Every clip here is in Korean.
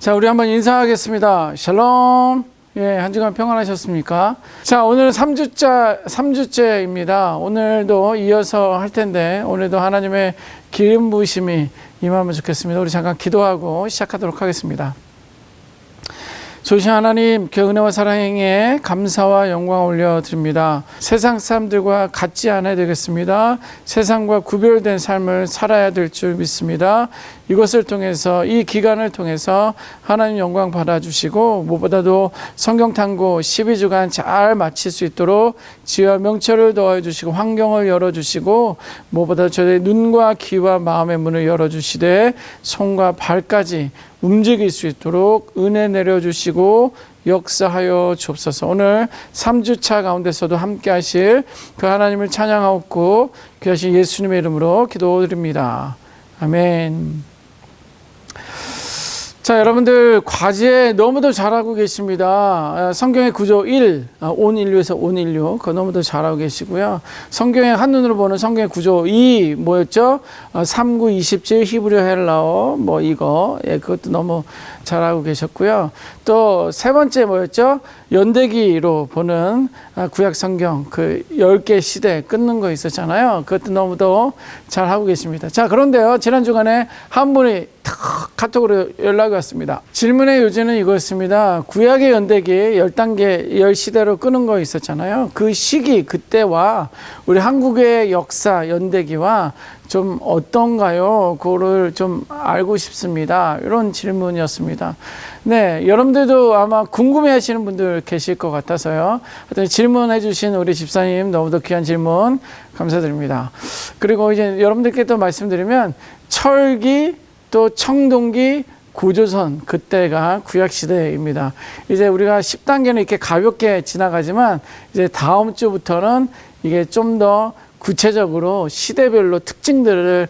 자, 우리 한번 인사하겠습니다. 샬롬. 예, 한 주간 평안하셨습니까? 자, 오늘은 3주째입니다. 오늘도 이어서 할 텐데, 오늘도 하나님의 기름 부으심이 임하면 좋겠습니다. 우리 잠깐 기도하고 시작하도록 하겠습니다. 좋으신 하나님, 그 은혜와 사랑에 감사와 영광 올려드립니다. 세상 사람들과 같지 않아야 되겠습니다. 세상과 구별된 삶을 살아야 될 줄 믿습니다. 이것을 통해서, 이 기간을 통해서 하나님 영광 받아주시고, 무엇보다도 성경 탐구 12주간 잘 마칠 수 있도록 지혜와 명철을 더해주시고, 환경을 열어주시고, 무엇보다도 저의 눈과 귀와 마음의 문을 열어주시되, 손과 발까지 움직일 수 있도록 은혜 내려주시고 역사하여 주옵소서. 오늘 3주차 가운데서도 함께 하실 그 하나님을 찬양하옵고 귀하신 예수님의 이름으로 기도드립니다. 아멘. 자, 여러분들 과제 너무도 잘하고 계십니다. 성경의 구조 1, 온 인류에서 온 인류, 그거 너무도 잘하고 계시고요. 성경의 한눈으로 보는 성경의 구조 2, 뭐였죠? 3, 9, 27, 히브리어 헬라어, 뭐 이거, 예, 그것도 너무 잘하고 계셨고요. 또 세 번째 뭐였죠? 연대기로 보는 구약 성경, 그 10개 시대 끊는 거 있었잖아요. 그것도 너무도 잘하고 계십니다. 자, 그런데요, 지난 주간에 한 분이 카톡으로 연락이 왔습니다. 질문의 요지는 이거였습니다. 구약의 연대기 10단계 10시대로 끄는 거 있었잖아요. 그 시기 그때와 우리 한국의 역사 연대기와 좀 어떤가요? 그거를 좀 알고 싶습니다. 이런 질문이었습니다. 네, 여러분들도 아마 궁금해 하시는 분들 계실 것 같아서요. 하여튼 질문해 주신 우리 집사님 너무도 귀한 질문 감사드립니다. 그리고 이제 여러분들께 또 말씀드리면 철기 또 청동기 고조선 그때가 구약시대입니다. 이제 우리가 10단계는 이렇게 가볍게 지나가지만 이제 다음 주부터는 이게 좀 더 구체적으로 시대별로 특징들을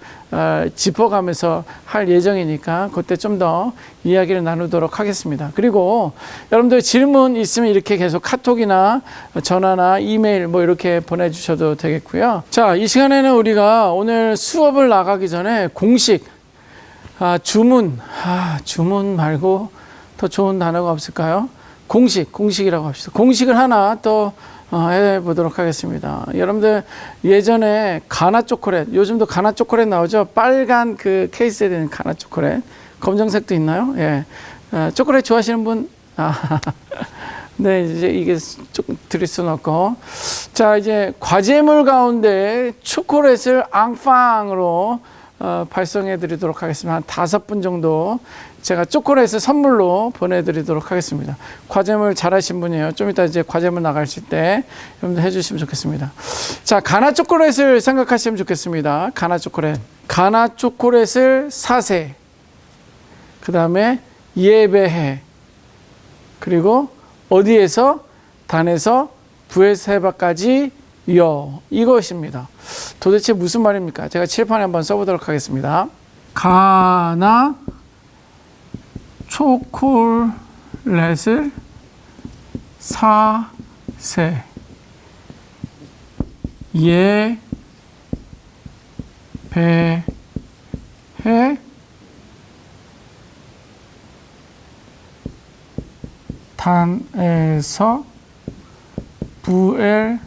짚어가면서 할 예정이니까 그때 좀 더 이야기를 나누도록 하겠습니다. 그리고 여러분들 질문 있으면 이렇게 계속 카톡이나 전화나 이메일 뭐 이렇게 보내주셔도 되겠고요. 자, 이 시간에는 우리가 오늘 수업을 나가기 전에 공식 주문 말고 더 좋은 단어가 없을까요? 공식이라고 합시다. 공식을 하나 또 해보도록 하겠습니다. 여러분들 예전에 가나 초콜릿, 요즘도 가나 초콜릿 나오죠? 빨간 그 케이스에 되는 가나 초콜릿. 검정색도 있나요? 예. 초콜릿 좋아하시는 분? 네, 이제 이게 조금 드릴 수는 없고. 자, 이제 과제물 가운데 초콜릿을 앙팡으로 발송해 드리도록 하겠습니다. 한 5분 정도 제가 초콜릿을 선물로 보내드리도록 하겠습니다. 과제물 잘하신 분이에요. 좀 이따 이제 과제물 나가실 때 여러분들 해주시면 좋겠습니다. 자, 가나 초콜릿을 생각하시면 좋겠습니다. 가나 초콜릿. 가나 초콜릿을 사세. 그 다음에 예배해. 그리고 어디에서? 단에서 부에세바까지 이것입니다. 도대체 무슨 말입니까? 제가 칠판에 한번 써보도록 하겠습니다. 가나 초콜릿을 사세 예배해 단에서 부엘세바까지요.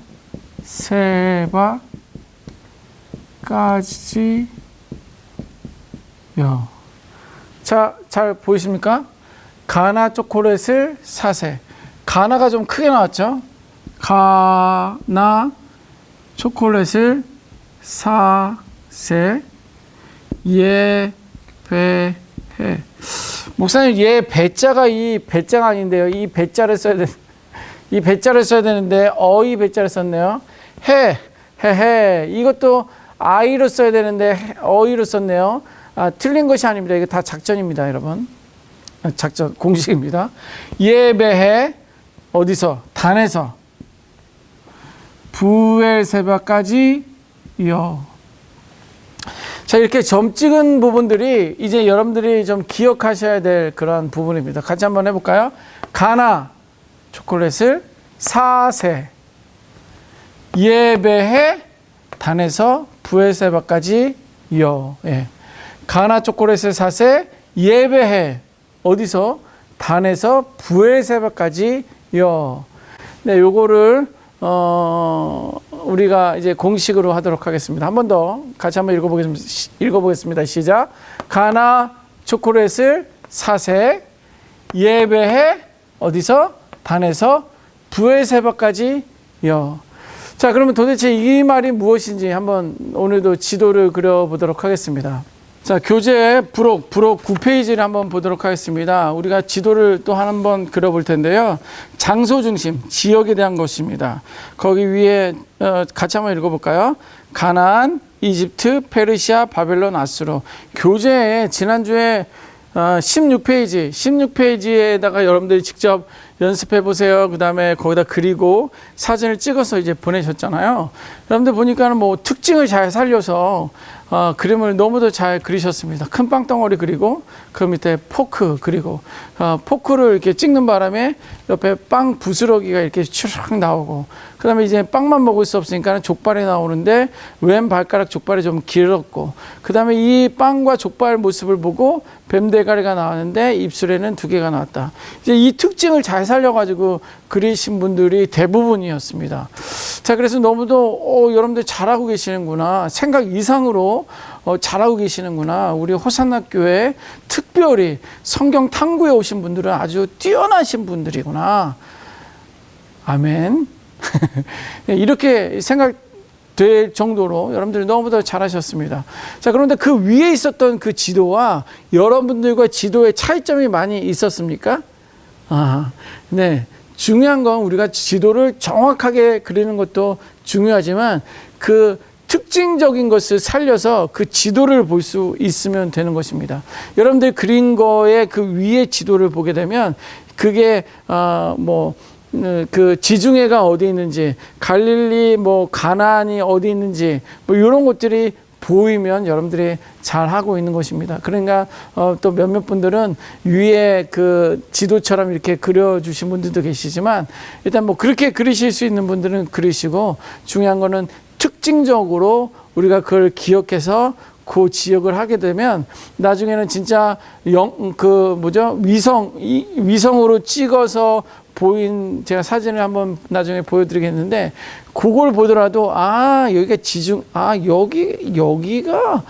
자, 잘 보이십니까? 가나 초콜릿을 사세. 가나가 좀 크게 나왔죠? 가나 초콜릿을 사세 예배해. 목사님, 배자가 이 배자가 아닌데요. 이 배자를 써야 돼. 이 배자를 써야 되는데 어이 배자를 썼네요. 해. 이것도 아이로 써야 되는데 어이로 썼네요. 틀린 것이 아닙니다. 이거 다 작전입니다, 여러분. 작전 공식입니다. 예배해 어디서? 단에서 부엘세바까지요. 자, 이렇게 점 찍은 부분들이 이제 여러분들이 좀 기억하셔야 될 그런 부분입니다. 같이 한번 해볼까요? 가나 초콜릿을 사세 예배해 단에서 부엘세바까지요. 예. 가나 초콜릿을 사세 예배해 어디서? 단에서 부엘세바까지요. 네, 요거를 우리가 이제 공식으로 하도록 하겠습니다. 한 번 더 같이 한번 읽어보겠습니다. 시작. 가나 초콜릿을 사세 예배해 어디서? 단에서 부엘세바까지요. 자, 그러면 도대체 이 말이 무엇인지 한번 오늘도 지도를 그려보도록 하겠습니다. 자, 교재 부록 9페이지를 한번 보도록 하겠습니다. 우리가 지도를 또 한 번 그려볼 텐데요. 장소 중심, 지역에 대한 것입니다. 거기 위에 같이 한번 읽어볼까요? 가나안, 이집트, 페르시아, 바벨론, 아수르. 교재에 지난주에 16페이지에다가 여러분들이 직접 연습해 보세요. 그 다음에 거기다 그리고 사진을 찍어서 이제 보내셨잖아요. 여러분들 보니까는 뭐 특징을 잘 살려서 그림을 너무도 잘 그리셨습니다. 큰 빵덩어리 그리고 그 밑에 포크 그리고 포크를 이렇게 찍는 바람에 옆에 빵 부스러기가 이렇게 추락 나오고 그 다음에 이제 빵만 먹을 수 없으니까 족발이 나오는데 왼 발가락 족발이 좀 길었고 그 다음에 이 빵과 족발 모습을 보고 뱀 대가리가 나왔는데 입술에는 2개가 나왔다. 이제 이 특징을 잘 살려가지고 그리신 분들이 대부분이었습니다. 자, 그래서 너무도 여러분들 잘하고 계시는구나. 생각 이상으로 잘하고 계시는구나. 우리 호산나 교회 특별히 성경 탐구에 오신 분들은 아주 뛰어나신 분들이구나. 아멘. 이렇게 생각될 정도로 여러분들이 너무도 잘하셨습니다. 자, 그런데 그 위에 있었던 그 지도와 여러분들과 지도의 차이점이 많이 있었습니까? 네. 중요한 건 우리가 지도를 정확하게 그리는 것도 중요하지만 그 특징적인 것을 살려서 그 지도를 볼 수 있으면 되는 것입니다. 여러분들 그린 거에 그 위에 지도를 보게 되면 그게 그 지중해가 어디 있는지, 갈릴리, 가나안이 어디 있는지, 이런 것들이 보이면 여러분들이 잘 하고 있는 것입니다. 그러니까 또 몇몇 분들은 위에 그 지도처럼 이렇게 그려주신 분들도 계시지만 일단 그렇게 그리실 수 있는 분들은 그리시고 중요한 거는 특징적으로 우리가 그걸 기억해서 그 지역을 하게 되면 나중에는 진짜 위성으로 찍어서 보인 제가 사진을 한번 나중에 보여드리겠는데 그걸 보더라도 여기가 여기가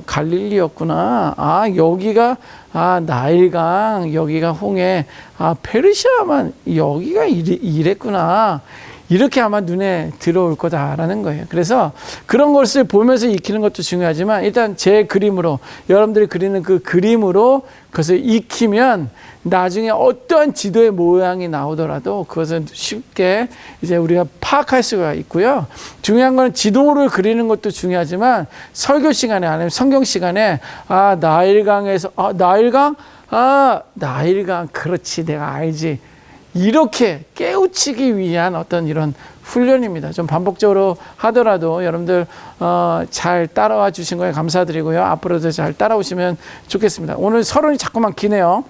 갈릴리였구나. 여기가 나일강, 여기가 홍해, 페르시아만 여기가 이랬구나. 이렇게 아마 눈에 들어올 거다라는 거예요. 그래서 그런 것을 보면서 익히는 것도 중요하지만 일단 제 그림으로 여러분들이 그리는 그 그림으로 그것을 익히면 나중에 어떠한 지도의 모양이 나오더라도 그것은 쉽게 이제 우리가 파악할 수가 있고요. 중요한 건 지도를 그리는 것도 중요하지만 설교 시간에 아니면 성경 시간에 나일강에서 나일강 그렇지 내가 알지. 이렇게 깨우치기 위한 어떤 이런 훈련입니다. 좀 반복적으로 하더라도 여러분들 잘 따라와 주신 거에 감사드리고요. 앞으로도 잘 따라오시면 좋겠습니다. 오늘 서론이 자꾸만 기네요.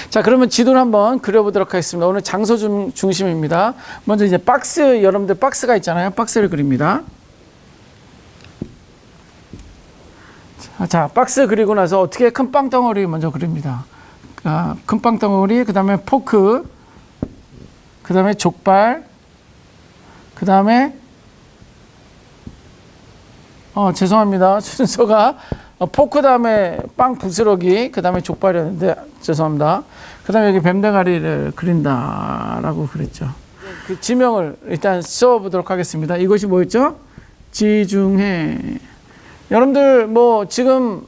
자, 그러면 지도를 한번 그려보도록 하겠습니다. 오늘 장소 중심입니다. 먼저 이제 여러분들 박스가 있잖아요. 박스를 그립니다. 자, 박스 그리고 나서 어떻게 큰 빵덩어리 먼저 그립니다. 큰 빵덩어리, 그 다음에 포크, 그 다음에 족발, 그 다음에 죄송합니다. 순서가 포크 다음에 빵 부스러기, 그 다음에 족발이었는데 죄송합니다. 그 다음에 여기 뱀대가리를 그린다라고 그랬죠. 그 지명을 일단 써보도록 하겠습니다. 이것이 뭐였죠? 지중해. 여러분들 지금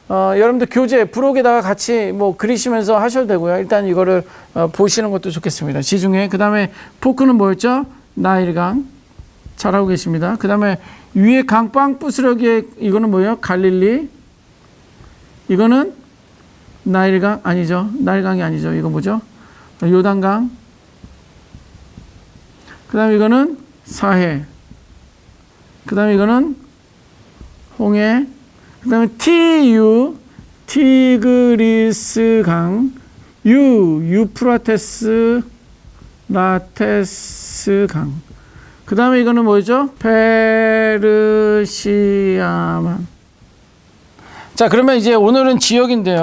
여러분들 교재 부록에다가 같이 그리시면서 하셔도 되고요. 일단 이거를 보시는 것도 좋겠습니다. 지중해. 그 다음에 포크는 뭐였죠? 나일강. 잘하고 계십니다. 그 다음에 위에 강빵 부스러기에 이거는 뭐예요? 갈릴리. 이거는 나일강 아니죠. 나일강이 아니죠. 이거 뭐죠? 요단강. 그 다음에 이거는 사해. 그 다음에 이거는 홍해. 그 다음에 티그리스강, 유프라테스 라테스강. 그 다음에 이거는 뭐죠? 페르시아만. 자, 그러면 이제 오늘은 지역인데요.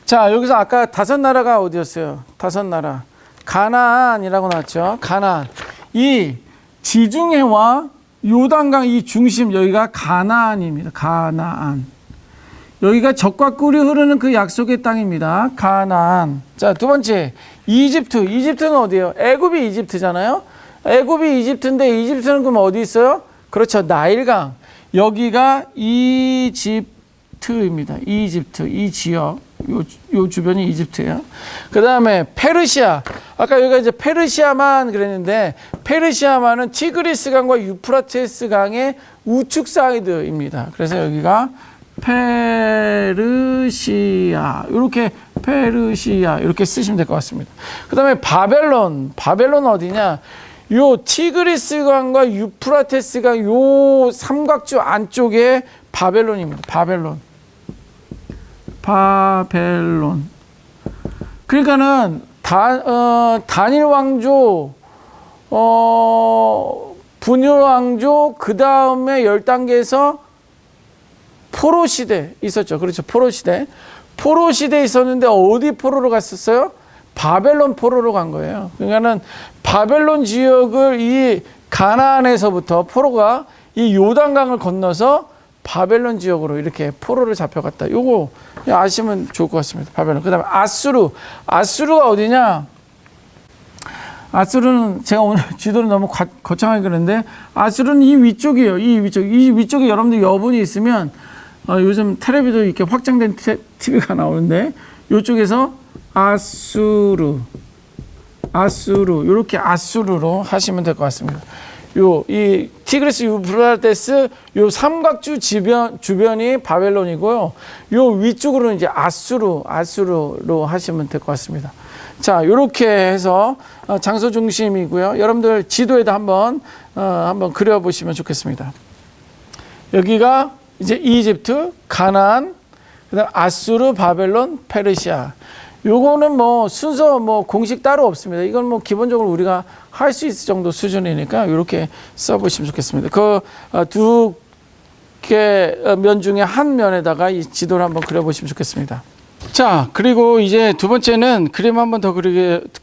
자, 여기서 아까 5나라가 어디였어요? 5나라. 가나안이라고 나왔죠. 가나안. 이 지중해와 요단강 이 중심, 여기가 가나안입니다. 가나안. 여기가 적과 꿀이 흐르는 그 약속의 땅입니다. 가나안. 자, 두 번째, 이집트. 이집트는 어디예요? 애굽이 이집트잖아요. 애굽이 이집트인데 이집트는 그럼 어디 있어요? 그렇죠. 나일강. 여기가 이집트입니다. 이집트. 이 지역. 요 주변이 이집트예요. 그 다음에 페르시아. 아까 여기가 이제 페르시아만 그랬는데 페르시아만은 티그리스 강과 유프라테스 강의 우측 사이드입니다. 그래서 여기가 페르시아. 이렇게 페르시아 이렇게 쓰시면 될 것 같습니다. 그 다음에 바벨론. 바벨론 어디냐? 요 티그리스 강과 유프라테스 강 요 삼각주 안쪽에 바벨론입니다. 바벨론. 바벨론. 그러니까는 다닐 왕조, 분열 왕조, 그 다음에 10단계에서 포로 시대 있었죠. 그렇죠. 포로 시대. 포로 시대 있었는데 어디 포로로 갔었어요? 바벨론 포로로 간 거예요. 그러니까는 바벨론 지역을 이 가나안에서부터 포로가 이 요단강을 건너서 바벨론 지역으로 이렇게 포로를 잡혀갔다. 요거 아시면 좋을 것 같습니다. 바벨론. 그 다음에 아수르. 아수르가 어디냐? 아수르는 제가 오늘 지도를 너무 거창하게 그렸는데 아수르는 이 위쪽이에요. 이 위쪽. 이 위쪽에 여러분들 여분이 있으면 요즘 텔레비도 이렇게 확장된 TV가 나오는데 이쪽에서 아수르 이렇게 아수르로 하시면 될 것 같습니다. 이 티그리스 유프라테스 요 삼각주 주변이 바벨론이고요. 요 위쪽으로는 이제 아수르로 하시면 될 것 같습니다. 자, 요렇게 해서 장소 중심이고요. 여러분들 지도에도 한번 그려보시면 좋겠습니다. 여기가 이제 이집트, 가나안, 그다음 아수르, 바벨론, 페르시아. 요거는 뭐 순서 뭐 공식 따로 없습니다. 이건 뭐 기본적으로 우리가 할 수 있을 정도 수준이니까 이렇게 써보시면 좋겠습니다. 그 두 개 면 중에 한 면에다가 이 지도를 한번 그려보시면 좋겠습니다. 자, 그리고 이제 두 번째는 그림 한번 더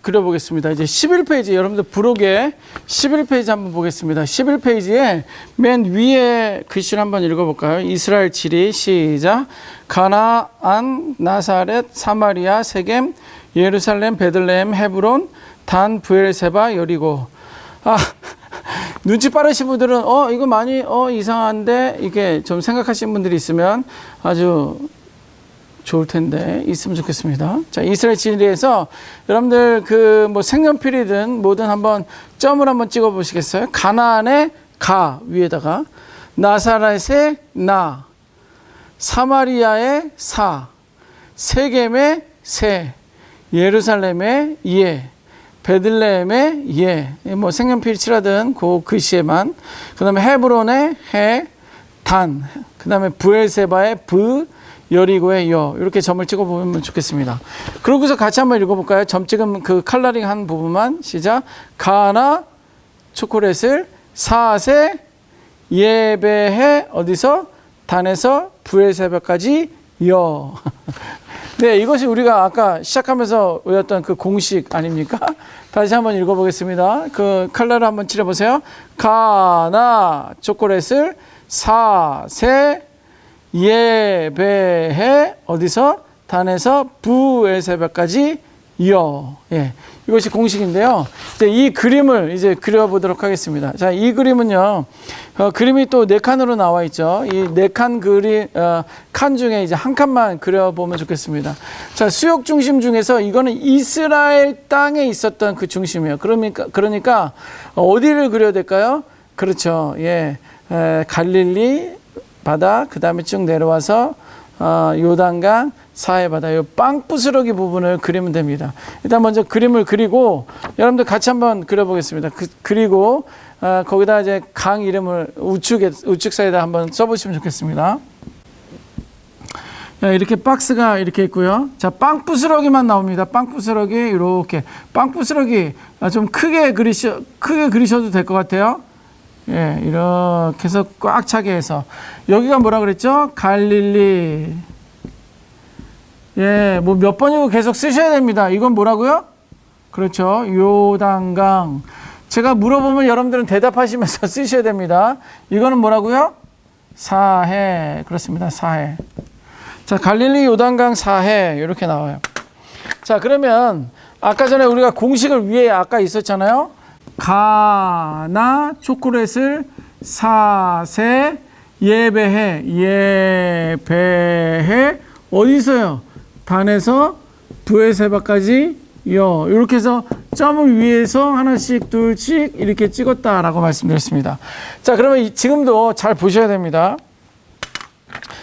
그려보겠습니다. 이제 11페이지, 여러분들 부록에 11페이지 한번 보겠습니다. 11페이지에 맨 위에 글씨를 한번 읽어볼까요? 이스라엘 지리, 시작. 가나안, 나사렛, 사마리아, 세겜, 예루살렘, 베들레헴, 헤브론, 단, 브엘세바, 여리고. 눈치 빠르신 분들은 이거 많이 이상한데 이게 좀 생각하시는 분들이 있으면 아주 좋을 텐데 있으면 좋겠습니다. 자, 이스라엘 지리에서 여러분들 그 뭐 색연필이든 뭐든 한번 점을 한번 찍어 보시겠어요? 가나안의 가 위에다가, 나사렛의 나, 사마리아의 사, 세겜의 세, 예루살렘의 예, 베들레헴의 예, 뭐 색연필 칠하든 그 글씨에만, 그 다음에 헤브론의 해, 단, 그 다음에 브엘세바의 브, 여리고의 여, 이렇게 점을 찍어 보면 좋겠습니다. 그러고서 같이 한번 읽어볼까요? 점 찍은 그 칼라링 한 부분만. 시작. 가나 초콜릿을 사세 예배해 어디서? 단에서 브엘세바까지 여. 네, 이것이 우리가 아까 시작하면서 외웠던 그 공식 아닙니까? 다시 한번 읽어보겠습니다. 그 칼라를 한번 칠해보세요. 가나 초콜릿을 사세 예배해 어디서? 단에서 브엘세바까지 여. 예, 이것이 공식인데요. 이제 이 그림을 이제 그려보도록 하겠습니다. 자, 이 그림은요, 그림이 또 4칸으로 나와 있죠. 이 4칸 칸 중에 이제 한 칸만 그려보면 좋겠습니다. 자, 수역 중심 중에서 이거는 이스라엘 땅에 있었던 그 중심이에요. 그러니까 어디를 그려야 될까요? 그렇죠. 예, 갈릴리 바다, 그 다음에 쭉 내려와서 요단강, 사해 바다, 이 빵부스러기 부분을 그리면 됩니다. 일단 먼저 그림을 그리고 여러분들 같이 한번 그려보겠습니다. 그리고 거기다 이제 강 이름을 우측 사이에다 한번 써보시면 좋겠습니다. 이렇게 박스가 이렇게 있고요. 자, 빵부스러기만 나옵니다. 빵부스러기 이렇게 빵부스러기 좀 크게 그리셔도 될 것 같아요. 예, 이렇게 해서 꽉 차게 해서. 여기가 뭐라 그랬죠? 갈릴리. 예, 뭐 몇 번이고 계속 쓰셔야 됩니다. 이건 뭐라고요? 그렇죠. 요단강. 제가 물어보면 여러분들은 대답하시면서 쓰셔야 됩니다. 이거는 뭐라고요? 사해. 그렇습니다. 사해. 자, 갈릴리 요단강 사해. 이렇게 나와요. 자, 그러면 아까 전에 우리가 공식을 위에 아까 있었잖아요. 가나 초콜릿을 사세 예배해. 예배해. 어디서요? 단에서 부에세바까지 여. 이렇게 해서 점을 위에서 하나씩 둘씩 이렇게 찍었다라고 말씀드렸습니다. 자, 그러면 지금도 잘 보셔야 됩니다.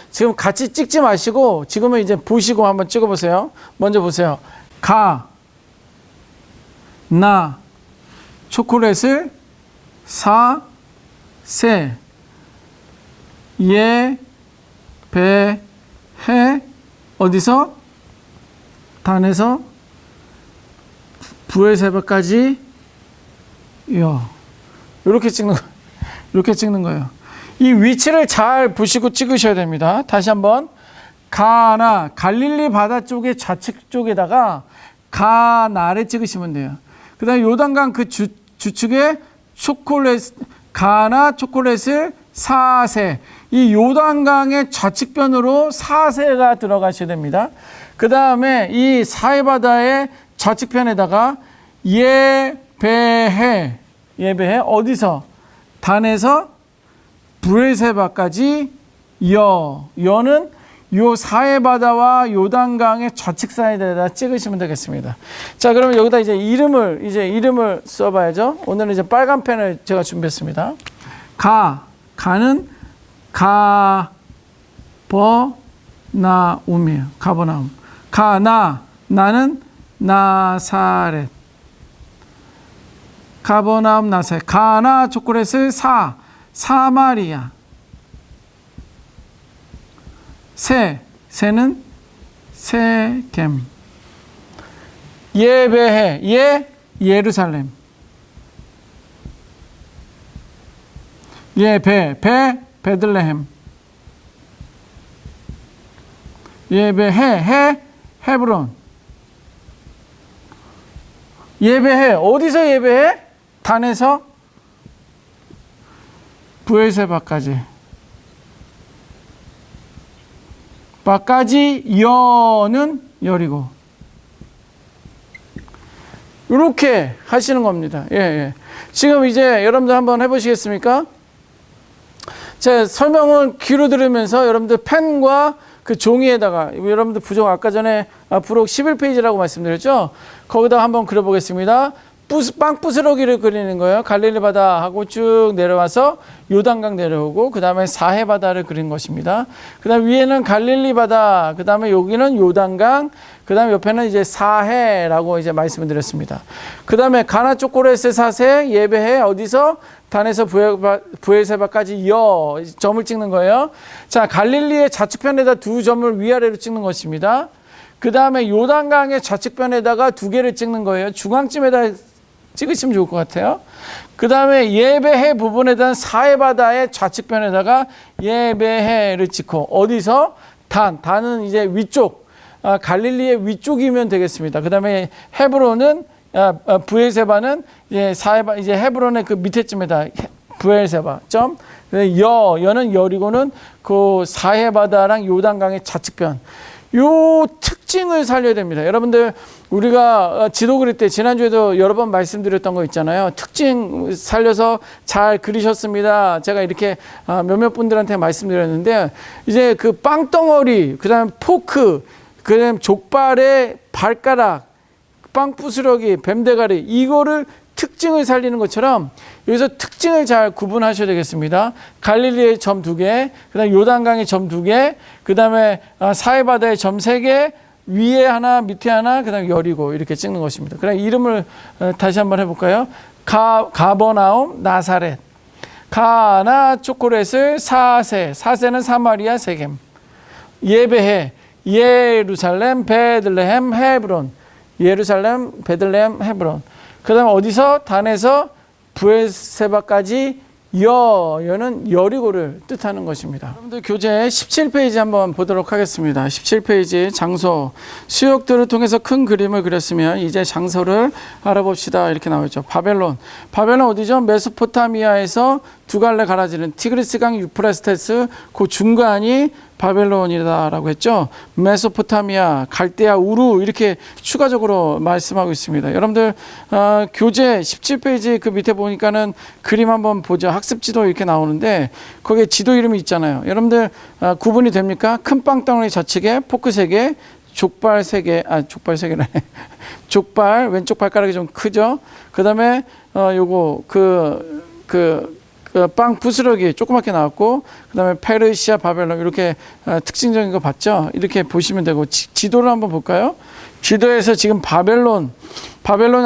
지금 같이 찍지 마시고 지금은 이제 보시고 한번 찍어보세요. 먼저 보세요. 가, 나, 초콜릿을 사, 세, 예, 배, 해, 어디서? 단에서 부에세바까지 여. 이렇게 찍는 거, 이렇게 찍는 거예요. 이 위치를 잘 보시고 찍으셔야 됩니다. 다시 한번. 가나, 갈릴리 바다 쪽의 좌측 쪽에다가 가나를 찍으시면 돼요. 그 다음에 요단강 그 주측에 초콜릿, 가나 초콜릿을 사세. 이 요단강의 좌측변으로 사세가 들어가셔야 됩니다. 그 다음에 이 사해바다의 좌측편에다가 예배해. 예배해. 어디서? 단에서 브엘세바까지 여. 여는 요 사해바다와 요단강의 좌측 사이드에다 찍으시면 되겠습니다. 자, 그러면 여기다 이제 이름을 써봐야죠. 오늘은 이제 빨간 펜을 제가 준비했습니다. 가는 가버나움이에요. 가버나움. 나는 나사렛. 가버나움 나사렛. 가나 초콜릿을 사마리아. 세는 세겜. 예배해. 예루살렘. 베들레헴. 예배해. 헤브론. 예배해. 어디서 예배해? 단에서 부엘세바까지. 바까지 여는 여리고. 이렇게 하시는 겁니다. 예. 지금 이제 여러분들 한번 해보시겠습니까? 제 설명을 귀로 들으면서 여러분들 펜과 그 종이에다가 여러분들 부족 아까 전에 부록 11페이지라고 말씀드렸죠? 거기다 한번 그려보겠습니다. 빵 부스러기를 그리는 거예요. 갈릴리 바다하고 쭉 내려와서 요단강 내려오고 그 다음에 사해 바다를 그린 것입니다. 그 다음 위에는 갈릴리 바다, 그 다음에 여기는 요단강, 그 다음에 옆에는 이제 사해라고 이제 말씀을 드렸습니다. 그 다음에 가나 초콜릿의 사세 예배해 어디서? 단에서 부엘세바까지 여 점을 찍는 거예요. 자, 갈릴리의 좌측편에다 두 점을 위아래로 찍는 것입니다. 그 다음에 요단강의 좌측편에다가 두 개를 찍는 거예요. 중앙쯤에다 찍으시면 좋을 것 같아요. 그 다음에 예배해 부분에다 사해바다의 좌측편에다가 예배해를 찍고 어디서? 단은 이제 위쪽, 갈릴리의 위쪽이면 되겠습니다. 그 다음에 헤브론은 부엘세바는 사해바 이제 헤브론의 그 밑에쯤에다 부엘세바 점. 여는 여리고는 그 사해바다랑 요단강의 좌측편. 요 특징을 살려야 됩니다. 여러분들 우리가 지도 그릴 때 지난주에도 여러 번 말씀드렸던 거 있잖아요. 특징 살려서 잘 그리셨습니다. 제가 이렇게 몇몇 분들한테 말씀드렸는데 이제 그 빵덩어리, 그다음 포크, 그다음 족발의 발가락, 빵 부스러기, 뱀대가리 이거를 특징을 살리는 것처럼 여기서 특징을 잘 구분하셔야 되겠습니다. 갈릴리의 점 2개, 그 다음에 요단강의 점 2개, 그 다음에 사해바다의 점 3개, 위에 하나, 밑에 하나, 그 다음에 여리고 이렇게 찍는 것입니다. 그럼 이름을 다시 한번 해볼까요? 가버나움, 나사렛. 가나 초콜릿을 사세는 사마리아, 세겜. 예배해, 예루살렘, 베들레헴, 헤브론. 예루살렘, 베들레헴, 헤브론. 그 다음에 어디서? 단에서 부엘세바까지 여는 여리고를 뜻하는 것입니다. 여러분들 교재 17페이지 한번 보도록 하겠습니다. 17페이지 장소, 수역들을 통해서 큰 그림을 그렸으면 이제 장소를 알아봅시다. 이렇게 나오죠. 바벨론 어디죠? 메소포타미아에서 두 갈래 갈라지는 티그리스강 유프라테스 그 중간이 바벨론이다라고 했죠. 메소포타미아, 갈대아, 우루 이렇게 추가적으로 말씀하고 있습니다. 여러분들 교재 17페이지 그 밑에 보니까는 그림 한번 보죠. 학습 지도 이렇게 나오는데 거기에 지도 이름이 있잖아요. 여러분들 구분이 됩니까? 큰 빵덩어리 좌측에 포크 3개, 족발 3개, 족발 3개네. 족발 왼쪽 발가락이 좀 크죠. 그다음에 요거 빵 부스러기 조그맣게 나왔고, 그 다음에 페르시아, 바벨론 이렇게 특징적인 거 봤죠? 이렇게 보시면 되고, 지도를 한번 볼까요? 지도에서 지금 바벨론은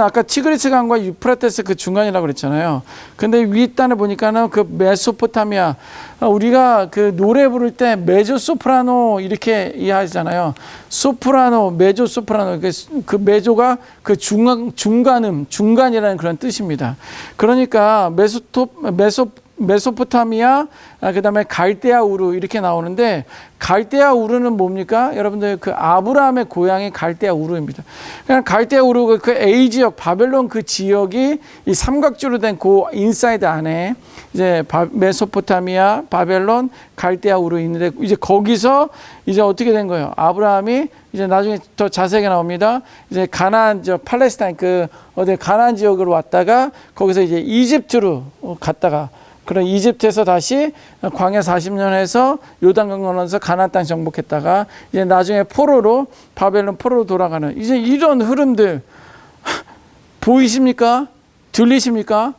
아까 티그리스 강과 유프라테스 그 중간이라고 그랬잖아요. 근데 윗단에 보니까는 그 메소포타미아, 우리가 그 노래 부를 때 메조 소프라노 이렇게 이해하잖아요. 소프라노, 메조 소프라노, 그 메조가 그 중간이라는 그런 뜻입니다. 그러니까 메소포타미아, 그 다음에 갈대아 우르 이렇게 나오는데, 갈대아 우르는 뭡니까? 여러분들 그 아브라함의 고향이 갈대아 우르입니다. 그냥 갈대아 우르 그 A 지역, 바벨론 그 지역이 이 삼각주로 된 그 인사이드 안에 이제 메소포타미아, 바벨론, 갈대아 우르 있는데, 이제 거기서 이제 어떻게 된 거예요? 아브라함이 이제 나중에 더 자세하게 나옵니다. 이제 가나안 지역, 팔레스타인 가나안 지역으로 왔다가 거기서 이제 이집트로 갔다가, 그런 이집트에서 다시 광야 40년 해서 요단강 건너서 가나안 땅 정복했다가 이제 나중에 바벨론 포로로 돌아가는 이제 이런 흐름들 보이십니까? 들리십니까?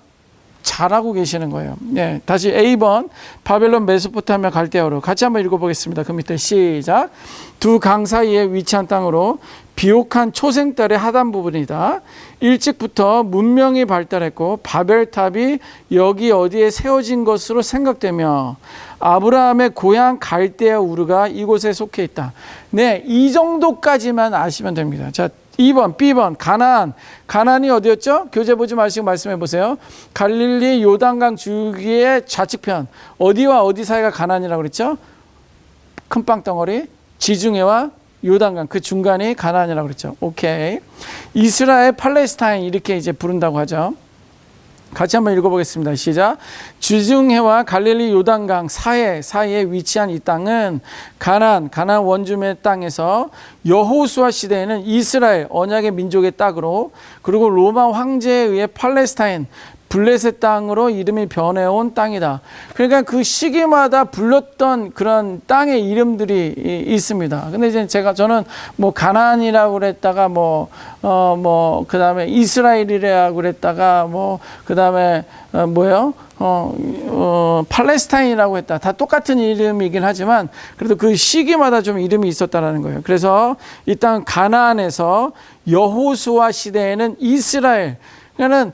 잘하고 계시는 거예요. 네, 다시 A번 바벨론, 메소포타미아, 갈대아로 같이 한번 읽어보겠습니다. 그 밑에 시작. 두 강 사이에 위치한 땅으로 비옥한 초생달의 하단 부분이다. 일찍부터 문명이 발달했고 바벨탑이 여기 어디에 세워진 것으로 생각되며 아브라함의 고향 갈대아 우르가 이곳에 속해 있다. 네, 이 정도까지만 아시면 됩니다. 자, 2번, B번, 가나안이 어디였죠? 교재 보지 마시고 말씀해 보세요. 갈릴리 요단강 줄기의 좌측편, 어디와 어디 사이가 가나안이라고 그랬죠? 큰 빵덩어리, 지중해와 요단강 그 중간이 가나안이라고 그랬죠. 오케이. 이스라엘, 팔레스타인 이렇게 이제 부른다고 하죠. 같이 한번 읽어보겠습니다. 시작. 지중해와 갈릴리 요단강 사이에 위치한 이 땅은 가나안 원주민의 땅에서 여호수아 시대에는 이스라엘 언약의 민족의 땅으로, 그리고 로마 황제에 의해 팔레스타인 블레셋 땅으로 이름이 변해온 땅이다. 그러니까 그 시기마다 불렀던 그런 땅의 이름들이 있습니다. 근데 이제 저는 뭐 가나안이라고 그랬다가 그 다음에 이스라엘이라고 그랬다가 그 다음에 팔레스타인이라고 했다. 다 똑같은 이름이긴 하지만 그래도 그 시기마다 좀 이름이 있었다라는 거예요. 그래서 이 땅 가나안에서 여호수아 시대에는 이스라엘, 그러니까는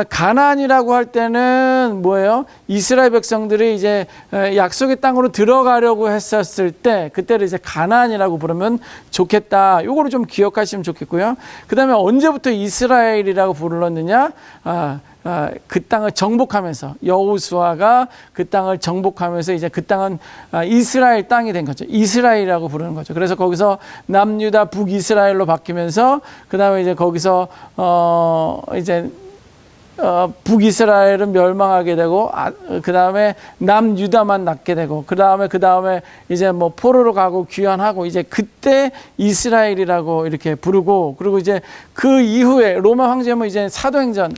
가나안이라고 할 때는 뭐예요? 이스라엘 백성들이 이제 약속의 땅으로 들어가려고 했었을 때 그때를 이제 가나안이라고 부르면 좋겠다. 요거를 좀 기억하시면 좋겠고요. 그 다음에 언제부터 이스라엘이라고 불렀느냐? 그 땅을 정복하면서 여호수아가 그 땅을 정복하면서 이제 그 땅은 이스라엘 땅이 된 거죠. 이스라엘이라고 부르는 거죠. 그래서 거기서 남유다 북이스라엘로 바뀌면서 그 다음에 이제 거기서 이제 북이스라엘은 멸망하게 되고 그 다음에 남유다만 남게 되고 그 다음에 이제 포로로 가고 귀환하고 이제 그때 이스라엘이라고 이렇게 부르고, 그리고 이제 그 이후에 로마 황제면 이제 사도행전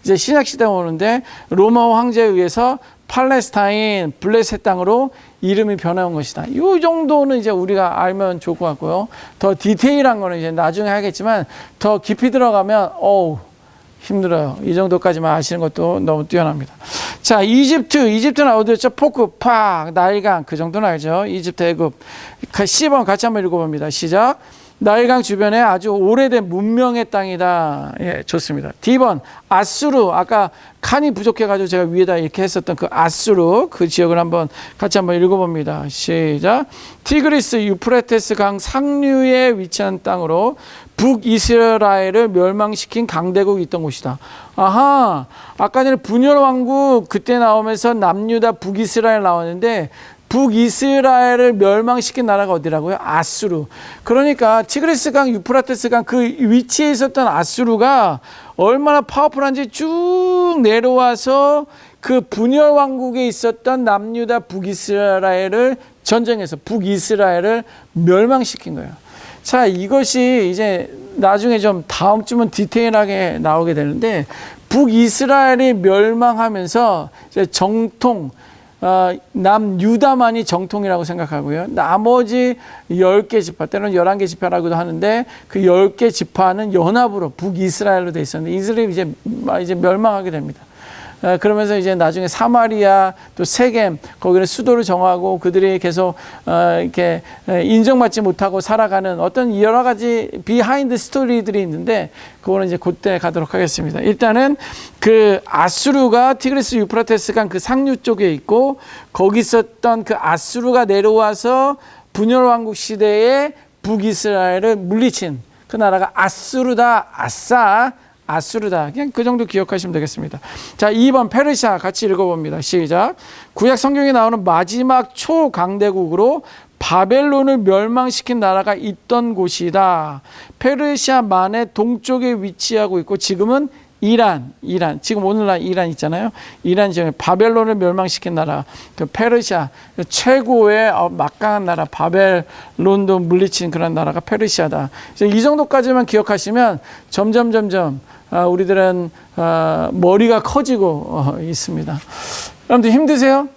이제 신약 시대가 오는데 로마 황제에 의해서 팔레스타인 블레셋 땅으로 이름이 변해온 것이다. 이 정도는 이제 우리가 알면 좋을 것 같고요. 더 디테일한 거는 이제 나중에 하겠지만 더 깊이 들어가면 힘들어요. 이 정도까지만 아시는 것도 너무 뛰어납니다. 자, 이집트는 어디였죠? 포크, 나일강 그 정도는 알죠. 이집트, 애굽. 10번 같이 한번 읽어봅니다. 시작. 나일강 주변에 아주 오래된 문명의 땅이다. 예, 좋습니다. D번 아수르, 아까 칸이 부족해가지고 제가 위에다 이렇게 했었던 그 아수르 그 지역을 같이 한번 읽어봅니다. 시작. 티그리스 유프라테스 강 상류에 위치한 땅으로 북이스라엘을 멸망시킨 강대국이 있던 곳이다. 아하, 아까 전에 분열 왕국 그때 나오면서 남유다 북이스라엘 나왔는데 북이스라엘을 멸망시킨 나라가 어디라고요? 아수르. 그러니까 티그리스 강, 유프라테스 강 그 위치에 있었던 아수르가 얼마나 파워풀한지 쭉 내려와서 그 분열 왕국에 있었던 남유다 북이스라엘을 전쟁해서 북이스라엘을 멸망시킨 거예요. 자, 이것이 이제 나중에 좀 다음 주면 디테일하게 나오게 되는데 북이스라엘이 멸망하면서 이제 정통 남유다만이 정통이라고 생각하고요. 나머지 10개 지파, 때로는 11개 지파라고도 하는데 그 10개 지파는 연합으로 북이스라엘로 돼 있었는데 이스라엘이 이제 멸망하게 됩니다. 그러면서 이제 나중에 사마리아 또 세겜 거기를 수도를 정하고 그들이 계속 이렇게 인정받지 못하고 살아가는 어떤 여러 가지 비하인드 스토리들이 있는데 그거는 이제 그때 가도록 하겠습니다. 일단은 그 아수르가 티그리스 유프라테스 강 그 상류 쪽에 있고 거기 있었던 그 아수르가 내려와서 분열 왕국 시대에 북이스라엘을 물리친 그 나라가 아수르다. 아수르다. 그냥 그 정도 기억하시면 되겠습니다. 자, 2번 페르시아 같이 읽어봅니다. 시작. 구약 성경에 나오는 마지막 초강대국으로 바벨론을 멸망시킨 나라가 있던 곳이다. 페르시아만의 동쪽에 위치하고 있고 지금은 이란. 지금 오늘날 이란 있잖아요. 이란 지역에 바벨론을 멸망시킨 나라. 그 페르시아 최고의 막강한 나라 바벨론도 물리친 그런 나라가 페르시아다. 이 정도까지만 기억하시면 점점 우리들은 머리가 커지고 있습니다. 여러분들 힘드세요?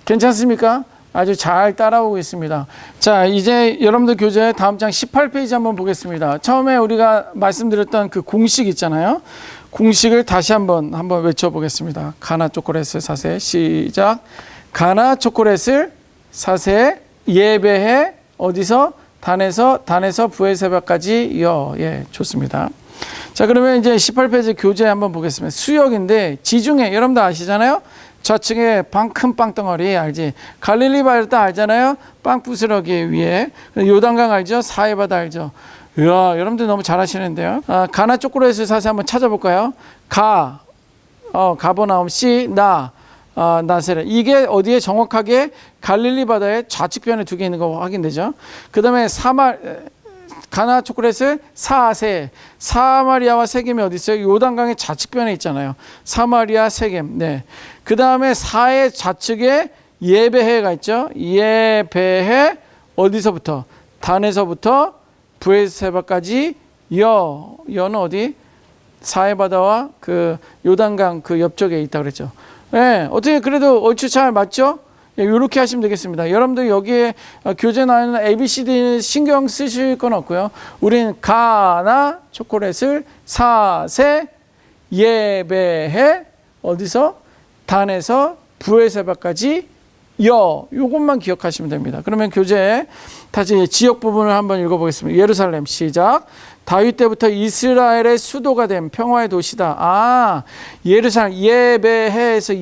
괜찮습니까? 아주 잘 따라오고 있습니다. 자, 이제 여러분들 교재 다음 장 18페이지 한번 보겠습니다. 처음에 우리가 말씀드렸던 그 공식 있잖아요. 공식을 다시 한번 외쳐보겠습니다. 가나 초콜릿을 사세. 시작. 가나 초콜릿을 사세. 예배해. 어디서? 단에서 부에세바까지 여. 예, 좋습니다. 자, 그러면 이제 18페이지 교재 한번 보겠습니다. 수역인데 지중해 여러분들 아시잖아요. 좌측에 큰 빵덩어리 알지? 갈릴리 바다 알잖아요. 빵 부스러기 위에 요단강 알죠? 사해바다 알죠? 이야, 여러분들 너무 잘하시는데요. 가나 초콜릿을 사서 한번 찾아볼까요? 가버나움. 시 나세렛. 이게 어디에 정확하게 갈릴리 바다의 좌측편에 두 개 있는 거 확인되죠? 그 다음에 가나 초콜릿을 사세. 사마리아와 세겜이 어디 있어요? 요단강의 좌측편에 있잖아요. 사마리아, 세겜. 네. 그 다음에 사의 좌측에 예배해가 있죠. 예배해 어디서부터? 단에서부터 부에세바까지 여는 어디? 사해바다와 그 요단강 그 옆쪽에 있다 그랬죠. 네. 어떻게 그래도 얼추 잘 맞죠? 이렇게 하시면 되겠습니다. 여러분들 여기에 교재 나오는 ABCD 신경 쓰실 건 없고요. 우리는 가나 초콜릿을 사세 예배해 어디서? 단에서 부에세바까지 요것만 기억하시면 됩니다. 그러면 교재 다시 지역 부분을 한번 읽어보겠습니다. 예루살렘 시작. 다윗 때부터 이스라엘의 수도가 된 평화의 도시다. 예루살렘 예배해에서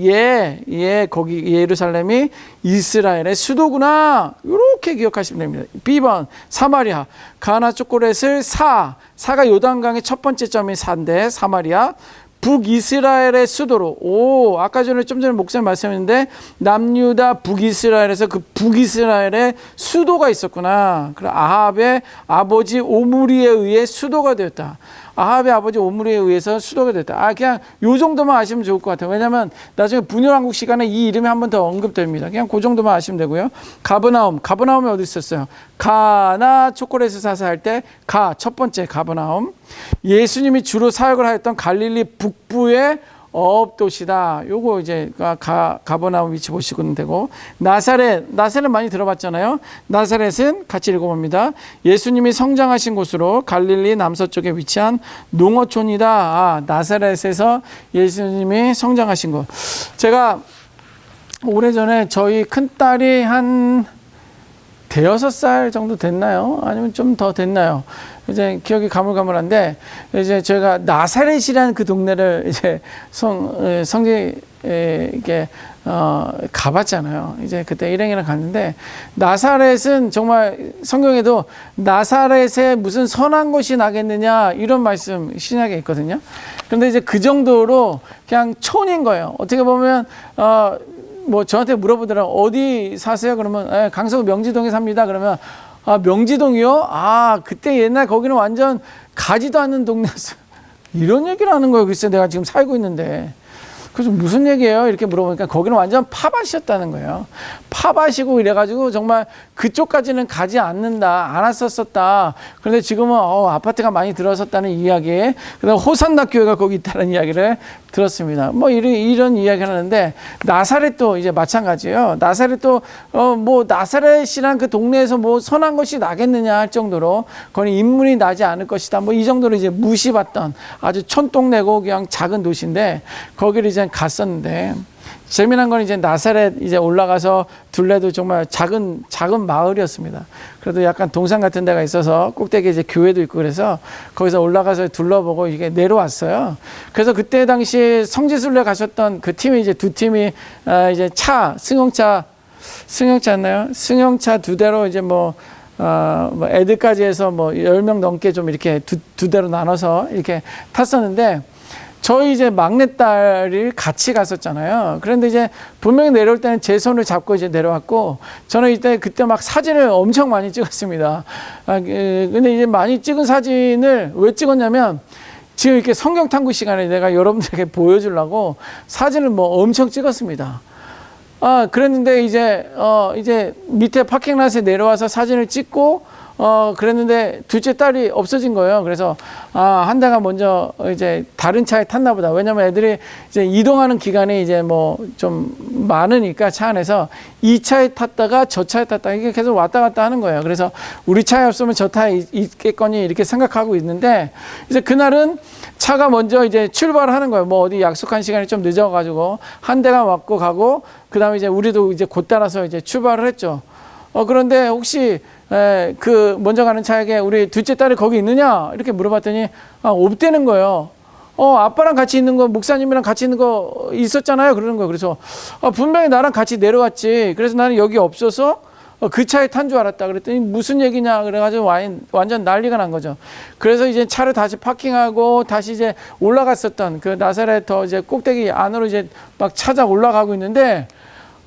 거기 예루살렘이 이스라엘의 수도구나. 이렇게 기억하시면 됩니다. B번 사마리아. 가나 초콜릿을 사가 요단강의 첫 번째 점이 사인데 사마리아. 북이스라엘의 수도로. 아까 전에 좀 전에 목사님 말씀했는데 남유다 북이스라엘에서 그 북이스라엘의 수도가 있었구나. 그래 아합의 아버지 오므리에 의해 수도가 되었다. 아합의 아버지 오므리에 의해서 수도가 됐다. 그냥 요 정도만 아시면 좋을 것 같아요. 왜냐하면 나중에 분열왕국 시간에 이 이름이 한 번 더 언급됩니다. 그냥 그 정도만 아시면 되고요. 가버나움이 어디 있었어요? 가나 초콜릿을 사서 할 때 첫 번째 가버나움. 예수님이 주로 사역을 하였던 갈릴리 북부의 어업도시다. 요거 이제 가버나움 위치 보시면 되고, 나사렛 많이 들어봤잖아요. 나사렛은 같이 읽어봅니다. 예수님이 성장하신 곳으로 갈릴리 남서쪽에 위치한 농어촌이다. 나사렛에서 예수님이 성장하신 곳. 제가 오래전에 저희 큰딸이 한 대여섯 살 정도 됐나요? 아니면 좀 더 됐나요? 이제 기억이 가물가물한데 이제 제가 나사렛이라는 그 동네를 이제 성지 이게 가봤잖아요. 이제 그때 일행이랑 갔는데 나사렛은 정말 성경에도 나사렛에 무슨 선한 것이 나겠느냐 이런 말씀 신약에 있거든요. 그런데 이제 그 정도로 그냥 촌인 거예요. 어떻게 보면 뭐 저한테 물어보더라고요. 어디 사세요? 그러면 강서구 명지동에 삽니다. 그러면 아, 명지동이요? 아, 그때 옛날 거기는 완전 가지도 않는 동네였어요. 이런 얘기를 하는 거예요. 글쎄, 내가 지금 살고 있는데. 그래서 무슨 얘기예요? 이렇게 물어보니까 거기는 완전 팝밭이었다는 거예요. 팝밭이고 이래가지고 정말 그쪽까지는 가지 않았었다. 그런데 지금은 아파트가 많이 들어섰다는 이야기, 그다음 호산나 교회가 거기 있다는 이야기를 들었습니다. 뭐 이런 이야기를 하는데 나사렛도 이제 마찬가지예요. 나사렛도 뭐 나사렛이란 그 동네에서 뭐 선한 것이 나겠느냐 할 정도로 거기 인물이 나지 않을 것이다. 뭐 이 정도로 이제 무시받던 아주 촌동네고 그냥 작은 도시인데 거기를 이제 갔었는데 재미난 건 이제 나사렛 이제 올라가서 둘레도 정말 작은 마을이었습니다. 그래도 약간 동산 같은 데가 있어서 꼭대기에 이제 교회도 있고 그래서 거기서 올라가서 둘러보고 이게 내려왔어요. 그래서 그때 당시 성지순례 가셨던 그 팀이 이제 두 팀이 이제 승용차였나요? 승용차 두 대로 이제 뭐 애들까지 해서 뭐 10명 넘게 좀 이렇게 두 대로 나눠서 이렇게 탔었는데 저희 이제 막내딸이 같이 갔었잖아요. 그런데 이제 분명히 내려올 때는 제 손을 잡고 이제 내려왔고 저는 그때 막 사진을 엄청 많이 찍었습니다. 근데 이제 많이 찍은 사진을 왜 찍었냐면 지금 이렇게 성경 탐구 시간에 내가 여러분들에게 보여주려고 사진을 뭐 엄청 찍었습니다. 그랬는데 이제 밑에 파킹랏에 내려와서 사진을 찍고 그랬는데 둘째 딸이 없어진 거예요. 그래서 한 대가 먼저 이제 다른 차에 탔나 보다. 왜냐면 애들이 이제 이동하는 기간이 이제 뭐 좀 많으니까 차 안에서 이 차에 탔다가 저 차에 탔다가 이게 계속 왔다 갔다 하는 거예요. 그래서 우리 차에 없으면 저 차에 있겠거니 이렇게 생각하고 있는데 이제 그날은 차가 먼저 이제 출발하는 거예요. 뭐 어디 약속한 시간이 좀 늦어가지고 한 대가 왔고 가고 그다음에 이제 우리도 이제 곧 따라서 이제 출발을 했죠. 그런데 혹시 그 먼저 가는 차에게 우리 둘째 딸이 거기 있느냐 이렇게 물어봤더니 없대는 거예요. 아빠랑 같이 있는 거 목사님이랑 같이 있는 거 있었잖아요 그러는 거예요. 그래서 분명히 나랑 같이 내려왔지. 그래서 나는 여기 없어서 그 차에 탄 줄 알았다. 그랬더니 무슨 얘기냐 그래가지고 완전 난리가 난 거죠. 그래서 이제 차를 다시 파킹하고 다시 이제 올라갔었던 그 나사렛 더 이제 꼭대기 안으로 이제 막 찾아 올라가고 있는데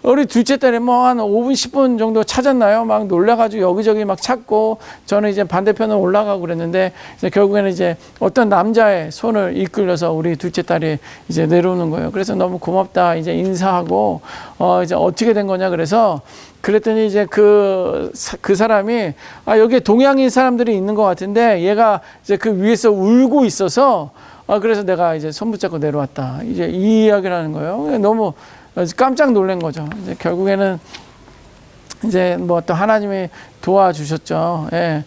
우리 둘째 딸이 뭐 한 5분, 10분 정도 찾았나요? 막 놀라가지고 여기저기 막 찾고 저는 이제 반대편으로 올라가고 그랬는데 이제 결국에는 이제 어떤 남자의 손을 이끌려서 우리 둘째 딸이 이제 내려오는 거예요. 그래서 너무 고맙다 이제 인사하고 이제 어떻게 된 거냐 그래서 그랬더니 이제 그 사람이 여기에 동양인 사람들이 있는 것 같은데 얘가 이제 그 위에서 울고 있어서 그래서 내가 이제 손 붙잡고 내려왔다. 이제 이 이야기를 하는 거예요. 너무 깜짝 놀란 거죠. 이제 결국에는 이제 뭐 또 하나님이 도와주셨죠. 예.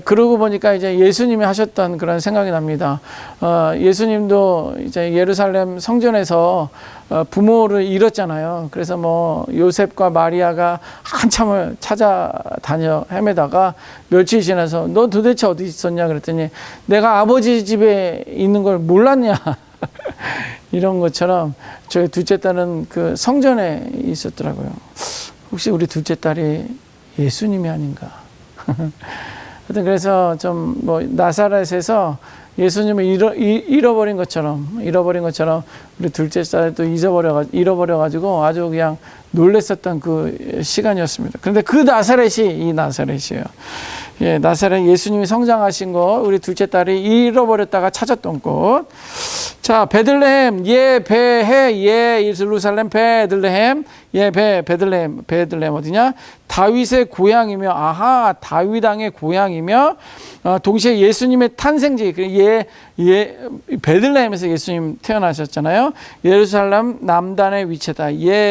그러고 보니까 이제 예수님이 하셨던 그런 생각이 납니다. 예수님도 이제 예루살렘 성전에서 부모를 잃었잖아요. 그래서 뭐 요셉과 마리아가 한참을 찾아다녀 헤매다가 며칠 지나서 너 도대체 어디 있었냐 그랬더니 내가 아버지 집에 있는 걸 몰랐냐. 이런 것처럼 저희 둘째 딸은 그 성전에 있었더라고요. 혹시 우리 둘째 딸이 예수님이 아닌가? 하여튼 그래서 좀 뭐 나사렛에서 예수님을 잃어버린 것처럼 우리 둘째 딸도 잃어버려가지고 아주 그냥 놀랬었던 그 시간이었습니다. 그런데 그 나사렛이 이 나사렛이에요. 예, 나사렛 예수님이 성장하신 곳, 우리 둘째 딸이 잃어버렸다가 찾았던 곳. 자, 베들레헴, 베해, 예루살렘, 베들레헴, 베들레헴 어디냐? 다윗의 고향이며, 다윗 왕의 고향이며, 동시에 예수님의 탄생지, 베들레헴에서 예수님 태어나셨잖아요. 예루살렘 남단에 위치했다.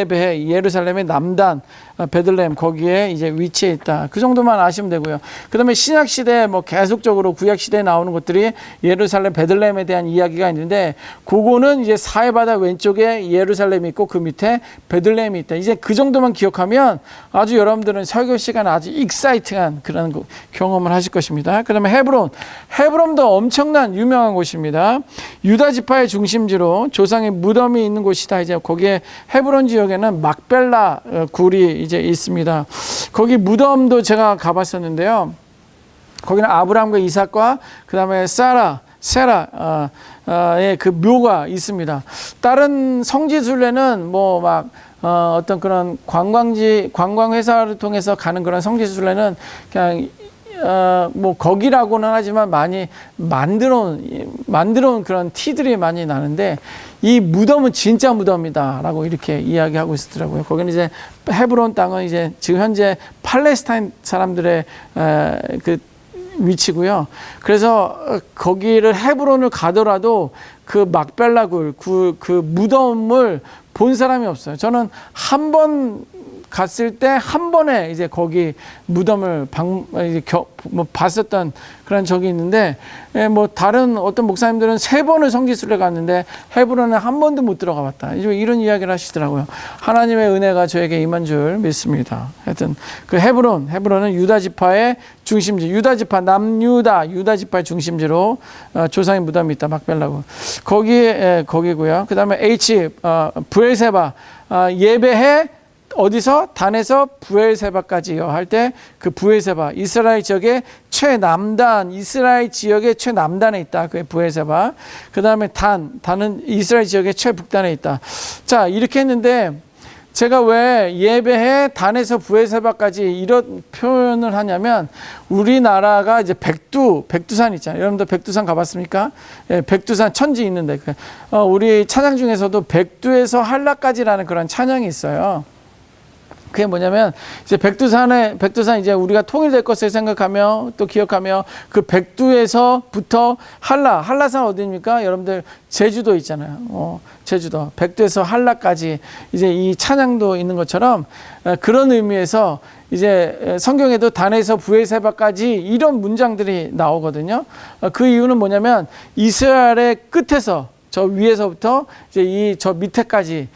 베해, 예루살렘의 남단, 베들레헴 거기에 이제 위치해 있다. 그 정도만 아시면 되고요. 그다음에 신약 시대에 뭐 계속적으로 구약 시대에 나오는 것들이 예루살렘 베들레헴에 대한 이야기가 있는데 그거는 이제 사해 바다 왼쪽에 예루살렘이 있고 그 밑에 베들레헴이 있다. 있어요. 이제 그 정도만 기억하면 아주 여러분들은 설교 시간 아주 익사이팅한 그런 경험을 하실 것입니다. 그 다음에 헤브론도 엄청난 유명한 곳입니다. 유다 지파의 중심지로 조상의 무덤이 있는 곳이다. 이제 거기에 헤브론 지역에는 막벨라 굴이 이제 있습니다. 거기 무덤도 제가 가봤었는데요. 거기는 아브라함과 이삭과 그 다음에 세라의 그 묘가 있습니다. 다른 성지순례는 뭐 막 어떤 그런 관광회사를 통해서 가는 그런 성지순례는 그냥 뭐 거기라고는 하지만 많이 만들어 온 그런 티들이 많이 나는데 이 무덤은 진짜 무덤이다라고 이렇게 이야기하고 있었더라고요. 거기는 이제 헤브론 땅은 이제 지금 현재 팔레스타인 사람들의 그 위치고요. 그래서 거기를 헤브론을 가더라도 그 막벨라굴 그 무덤을 본 사람이 없어요. 저는 한 번 갔을 때 한 번에 이제 거기 무덤을 봤었던 그런 적이 있는데, 뭐 다른 어떤 목사님들은 3번을 성지순례 갔는데 헤브론에 한 번도 못 들어가 봤다. 이런 이야기를 하시더라고요. 하나님의 은혜가 저에게 임한 줄 믿습니다. 하여튼 그 헤브론은 유다 지파의 중심지, 유다 지파 유다 지파의 중심지로 조상의 무덤이 있다. 막벨라고 거기고요. 그다음에 브엘세바 예배해 어디서 단에서 부엘세바까지요 할 때 그 부엘세바 이스라엘 지역의 최남단 이스라엘 지역의 최남단에 있다. 그게 부엘세바. 그 다음에 단은 이스라엘 지역의 최북단에 있다. 자 이렇게 했는데 제가 왜 예배해 단에서 부엘세바까지 이런 표현을 하냐면 우리나라가 이제 백두산 있잖아요. 여러분들 백두산 가봤습니까? 예, 백두산 천지 있는데 우리 찬양 중에서도 백두에서 한라까지라는 그런 찬양이 있어요. 그게 뭐냐면 이제 백두산 이제 우리가 통일될 것을 생각하며 또 기억하며 그 백두에서부터 한라산 어디입니까? 여러분들 제주도 있잖아요. 제주도 백두에서 한라까지 이제 이 찬양도 있는 것처럼 그런 의미에서 이제 성경에도 단에서 부엘세바까지 이런 문장들이 나오거든요. 그 이유는 뭐냐면 이스라엘의 끝에서 저 위에서부터 이제 저 밑에까지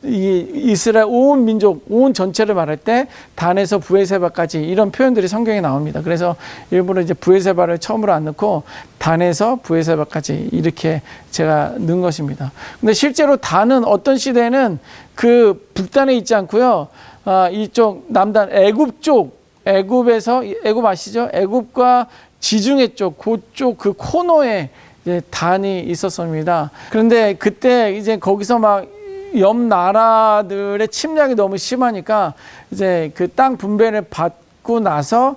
이 이스라엘 온 민족, 온 전체를 말할 때 단에서 부엘세바까지 이런 표현들이 성경에 나옵니다. 그래서 일부러 이제 부엘세바를 처음으로 안 넣고 단에서 부엘세바까지 이렇게 제가 넣은 것입니다. 근데 실제로 단은 어떤 시대에는 그 북단에 있지 않고요. 이쪽 남단 애굽 아시죠? 애굽과 지중해 쪽, 그쪽 그 코너에 이제 단이 있었습니다. 그런데 그때 이제 거기서 막 옆 나라들의 침략이 너무 심하니까 이제 그 땅 분배를 받고 나서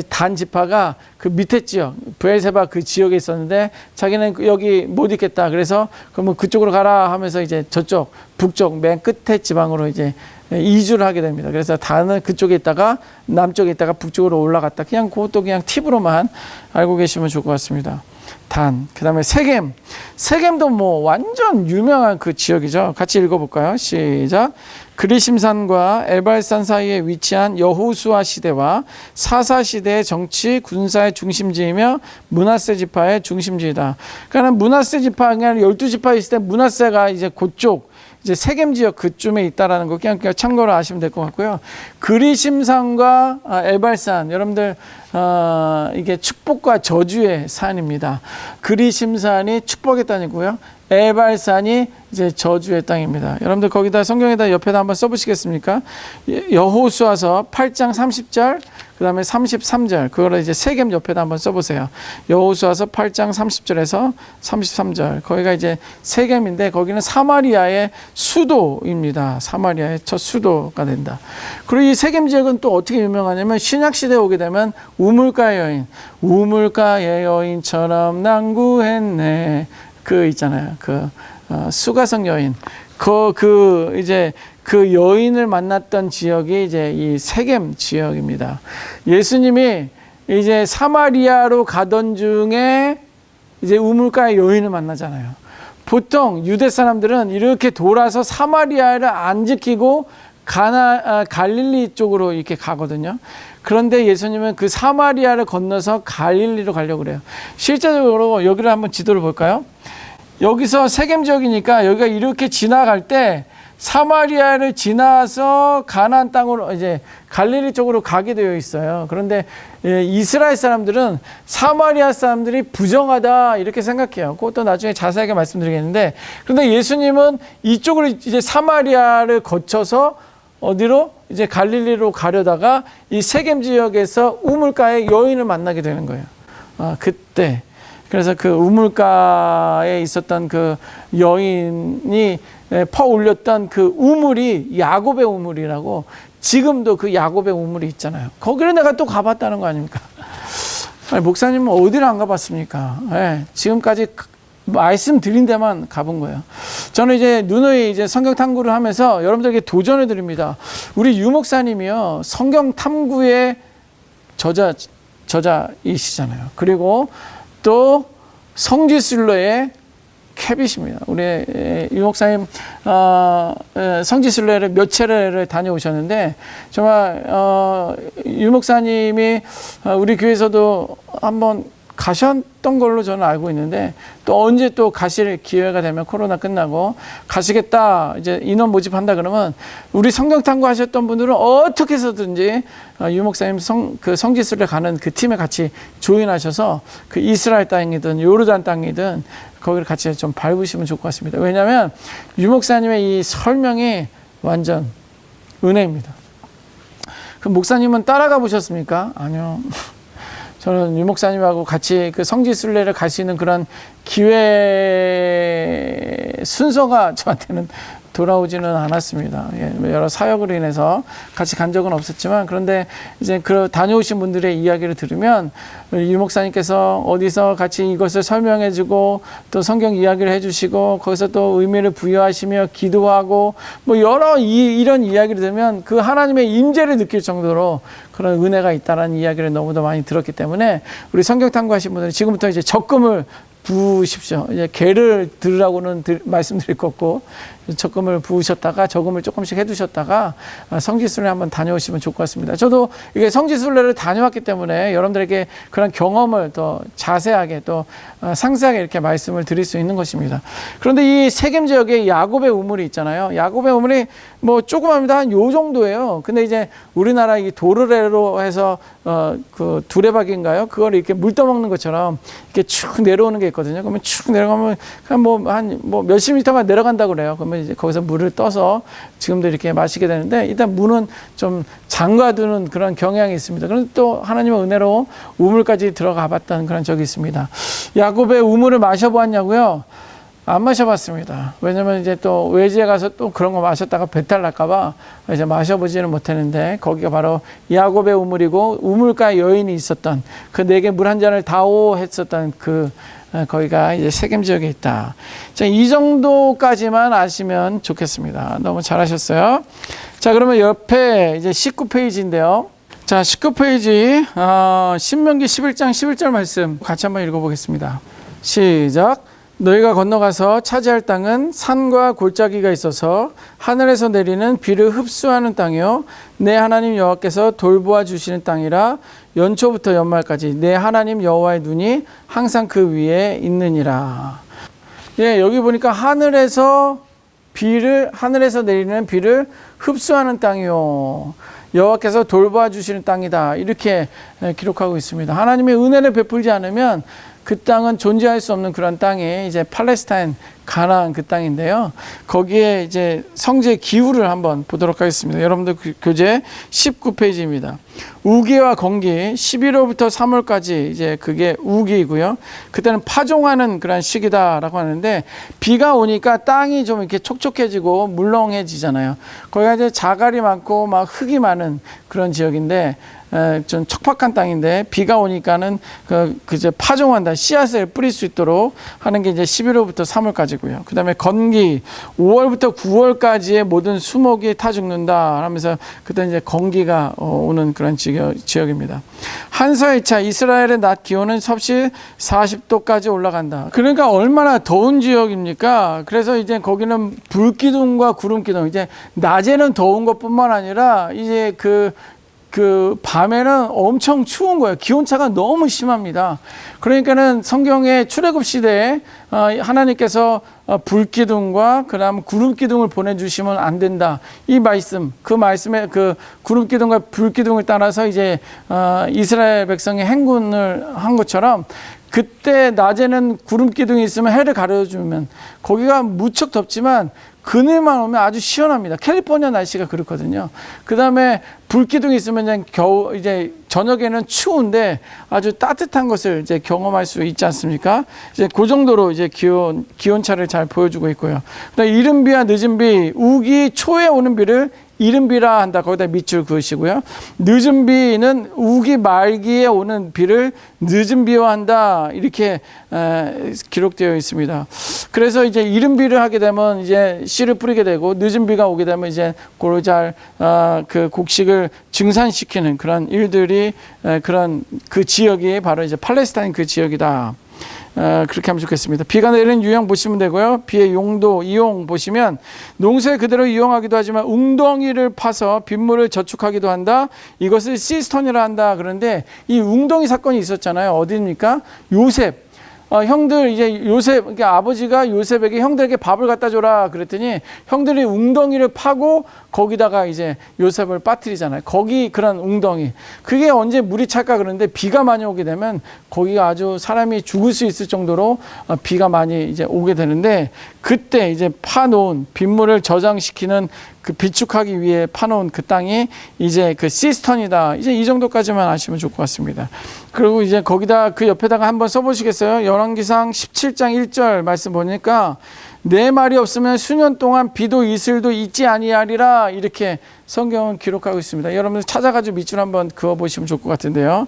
단 지파가 그 밑에 지역 부엘세바 그 지역에 있었는데 자기는 여기 못 있겠다. 그래서 그러면 그쪽으로 가라 하면서 이제 저쪽 북쪽 맨 끝에 지방으로 이제 이주를 하게 됩니다. 그래서 단은 그쪽에 있다가 남쪽에 있다가 북쪽으로 올라갔다. 그냥 그것도 그냥 팁으로만 알고 계시면 좋을 것 같습니다. 그 다음에 세겜도 뭐 완전 유명한 그 지역이죠. 같이 읽어볼까요? 시작. 그리심산과 에발산 사이에 위치한 여호수아 시대와 사사 시대의 정치 군사의 중심지이며 므낫세 지파의 중심지이다. 그러니까 므낫세 지파, 그냥 12지파 있을 때 므낫세가 이제 그쪽 이제 세겜 지역 그쯤에 있다라는 거 그냥 참고로 아시면 될 것 같고요. 그리심산과 에발산, 여러분들 이게 축복과 저주의 산입니다. 그리심산이 축복의 땅이고요. 에발산이 이제 저주의 땅입니다. 여러분들 거기다 성경에다 옆에다 한번 써보시겠습니까? 여호수아서 8장 30절 그 다음에 33절 그거를 이제 세겜 옆에다 한번 써보세요. 여호수아서 8장 30절에서 33절 거기가 이제 세겜인데 거기는 사마리아의 수도입니다. 사마리아의 첫 수도가 된다. 그리고 이 세겜 지역은 또 어떻게 유명하냐면 신약시대에 오게 되면 우물가의 여인처럼 난구했네 그 있잖아요. 수가성 여인 이제 그 여인을 만났던 지역이 이제 이 세겜 지역입니다. 예수님이 이제 사마리아로 가던 중에 이제 우물가의 여인을 만나잖아요. 보통 유대 사람들은 이렇게 돌아서 사마리아를 안 지키고 갈릴리 쪽으로 이렇게 가거든요. 그런데 예수님은 그 사마리아를 건너서 갈릴리로 가려고 그래요. 실제적으로 여기를 한번 지도를 볼까요? 여기서 세겜 지역이니까 여기가 이렇게 지나갈 때 사마리아를 지나서 가나안 땅으로 이제 갈릴리 쪽으로 가게 되어 있어요. 그런데 이스라엘 사람들은 사마리아 사람들이 부정하다 이렇게 생각해요. 그것도 나중에 자세하게 말씀드리겠는데, 그런데 예수님은 이쪽으로 이제 사마리아를 거쳐서 어디로 이제 갈릴리로 가려다가 이 세겜 지역에서 우물가에 여인을 만나게 되는 거예요. 그때 그래서 그 우물가에 있었던 그 여인이 퍼 올렸던 그 우물이 야곱의 우물이라고, 지금도 그 야곱의 우물이 있잖아요. 거기를 내가 또 가봤다는 거 아닙니까? 아니, 목사님은 어디를 안 가봤습니까? 네, 지금까지 말씀드린 데만 가본 거예요. 저는 이제 누누이 이제 성경 탐구를 하면서 여러분들에게 도전을 드립니다. 우리 유 목사님이요, 성경 탐구의 저자이시잖아요. 그리고 또 성지순례의 캡이십니다. 우리 유 목사님 성지순례를 몇 차례를 다녀오셨는데, 정말 유 목사님이 우리 교회에서도 한번 가셨던 걸로 저는 알고 있는데, 또 언제 또 가실 기회가 되면 코로나 끝나고 가시겠다, 이제 인원 모집한다 그러면 우리 성경 탐구 하셨던 분들은 어떻게 해서든지 유 목사님 그 성지순례 가는 그 팀에 같이 조인하셔서 그 이스라엘 땅이든 요르단 땅이든 거기를 같이 좀 밟으시면 좋을 것 같습니다. 왜냐하면 유 목사님의 이 설명이 완전 은혜입니다. 그 목사님은 따라가 보셨습니까? 아니요. 저는 유 목사님하고 같이 그 성지순례를 갈 수 있는 그런 기회 순서가 저한테는 돌아오지는 않았습니다. 여러 사역으로 인해서 같이 간 적은 없었지만, 그런데 이제 그 다녀오신 분들의 이야기를 들으면 유 목사님께서 어디서 같이 이것을 설명해주고 또 성경 이야기를 해주시고 거기서 또 의미를 부여하시며 기도하고 뭐 여러 이런 이야기를 들으면 그 하나님의 임재를 느낄 정도로 그런 은혜가 있다는 이야기를 너무도 많이 들었기 때문에, 우리 성경 탐구하신 분들은 지금부터 이제 적금을 부으십시오. 이제 개를 들으라고는 말씀드릴 거 없고, 적금을 부으셨다가 저금을 조금씩 해두셨다가 성지순례 한번 다녀오시면 좋을 것 같습니다. 저도 이게 성지순례를 다녀왔기 때문에 여러분들에게 그런 경험을 더 자세하게 또 상세하게 이렇게 말씀을 드릴 수 있는 것입니다. 그런데 이 세겜 지역에 야곱의 우물이 있잖아요. 야곱의 우물이 뭐 조그맣니다. 한 요 정도예요. 근데 이제 우리나라 이 도르래로 해서 그 두레박인가요? 그걸 이렇게 물 떠먹는 것처럼 이렇게 쭉 내려오는 게 있거든요. 그러면 쭉 내려가면 뭐 몇십 미터가 내려간다고 그래요. 그러면 이제 거기서 물을 떠서 지금도 이렇게 마시게 되는데, 일단 문은 좀 잠가두는 그런 경향이 있습니다. 그런데 또 하나님의 은혜로 우물까지 들어가 봤다는 그런 적이 있습니다. 야곱의 우물을 마셔보았냐고요? 안 마셔봤습니다. 왜냐면 이제 또 외지에 가서 또 그런 거 마셨다가 배탈 날까봐 이제 마셔보지는 못했는데, 거기가 바로 야곱의 우물이고 우물가에 여인이 있었던, 그 내게 물 한 잔을 다오 했었던 그 거기가 이제 세겜 지역에 있다. 자, 이 정도까지만 아시면 좋겠습니다. 너무 잘하셨어요. 자, 그러면 옆에 이제 19페이지인데요. 자, 19페이지 신명기 11장 11절 말씀 같이 한번 읽어보겠습니다. 시작. 너희가 건너가서 차지할 땅은 산과 골짜기가 있어서 하늘에서 내리는 비를 흡수하는 땅이요, 내 하나님 여호와께서 돌보아 주시는 땅이라 연초부터 연말까지 내 하나님 여호와의 눈이 항상 그 위에 있느니라. 예, 여기 보니까 하늘에서 내리는 비를 흡수하는 땅이요, 여호와께서 돌보아 주시는 땅이다, 이렇게 기록하고 있습니다. 하나님의 은혜를 베풀지 않으면 그 땅은 존재할 수 없는 그런 땅이 이제 팔레스타인 가나안 그 땅인데요. 거기에 이제 성지의 기후를 한번 보도록 하겠습니다. 여러분들 교재 19페이지입니다. 우기와 건기 11월부터 3월까지 이제 그게 우기이고요. 그때는 파종하는 그런 시기다라고 하는데, 비가 오니까 땅이 좀 이렇게 촉촉해지고 물렁해지잖아요. 거기가 이제 자갈이 많고 막 흙이 많은 그런 지역인데, 좀 척박한 땅인데 비가 오니까는 이제 파종한다, 씨앗을 뿌릴 수 있도록 하는 게 이제 11월부터 3월까지고요. 그 다음에 건기 5월부터 9월까지의 모든 수목이 타 죽는다 하면서 그때 이제 건기가 오는 그런 지역입니다. 한서의 차 이스라엘의 낮 기온은 섭씨 40도까지 올라간다. 그러니까 얼마나 더운 지역입니까? 그래서 이제 거기는 불기둥과 구름기둥, 이제 낮에는 더운 것뿐만 아니라 이제 그 그 밤에는 엄청 추운 거예요. 기온차가 너무 심합니다. 그러니까는 성경의 출애굽 시대에 하나님께서 불기둥과 그다음 구름기둥을 보내주시면 안 된다. 이 말씀, 그 말씀에 그 구름기둥과 불기둥을 따라서 이제 이스라엘 백성이 행군을 한 것처럼 그때 낮에는 구름기둥이 있으면 해를 가려주면 거기가 무척 덥지만 그늘만 오면 아주 시원합니다. 캘리포니아 날씨가 그렇거든요. 그 다음에 불기둥이 있으면 이제 저녁에는 추운데 아주 따뜻한 것을 이제 경험할 수 있지 않습니까? 이제 그 정도로 이제 기온차를 잘 보여주고 있고요. 그다음에 이른 비와 늦은 비, 우기 초에 오는 비를 이른 비라 한다. 거기다 밑줄 그으시고요. 늦은 비는 우기 말기에 오는 비를 늦은 비와 한다. 이렇게 기록되어 있습니다. 그래서 이제 이른 비를 하게 되면 이제 씨를 뿌리게 되고 늦은 비가 오게 되면 이제 고루 잘 그 곡식을 증산시키는 그런 일들이 그런 그 지역이 바로 이제 팔레스타인 그 지역이다. 그렇게 하면 좋겠습니다. 비가 내리는 유형 보시면 되고요. 비의 용도, 이용 보시면 농사에 그대로 이용하기도 하지만 웅덩이를 파서 빗물을 저축하기도 한다. 이것을 시스턴이라 한다. 그런데 이 웅덩이 사건이 있었잖아요. 어디입니까? 요셉. 형들 이제 요셉, 그러니까 아버지가 요셉에게 형들에게 밥을 갖다 줘라 그랬더니 형들이 웅덩이를 파고 거기다가 이제 요셉을 빠뜨리잖아요. 거기 그런 웅덩이. 그게 언제 물이 찰까 그러는데 비가 많이 오게 되면 거기가 아주 사람이 죽을 수 있을 정도로 비가 많이 이제 오게 되는데 그때 이제 파놓은 빗물을 저장시키는 그 비축하기 위해 파놓은 그 땅이 이제 그 시스턴이다. 이제 이 정도까지만 아시면 좋을 것 같습니다. 그리고 이제 거기다 그 옆에다가 한번 써보시겠어요? 열왕기상 17장 1절 말씀 보니까 내 말이 없으면 수년 동안 비도 이슬도 있지 아니하리라 이렇게 성경은 기록하고 있습니다. 여러분들 찾아가지고 밑줄 한번 그어보시면 좋을 것 같은데요.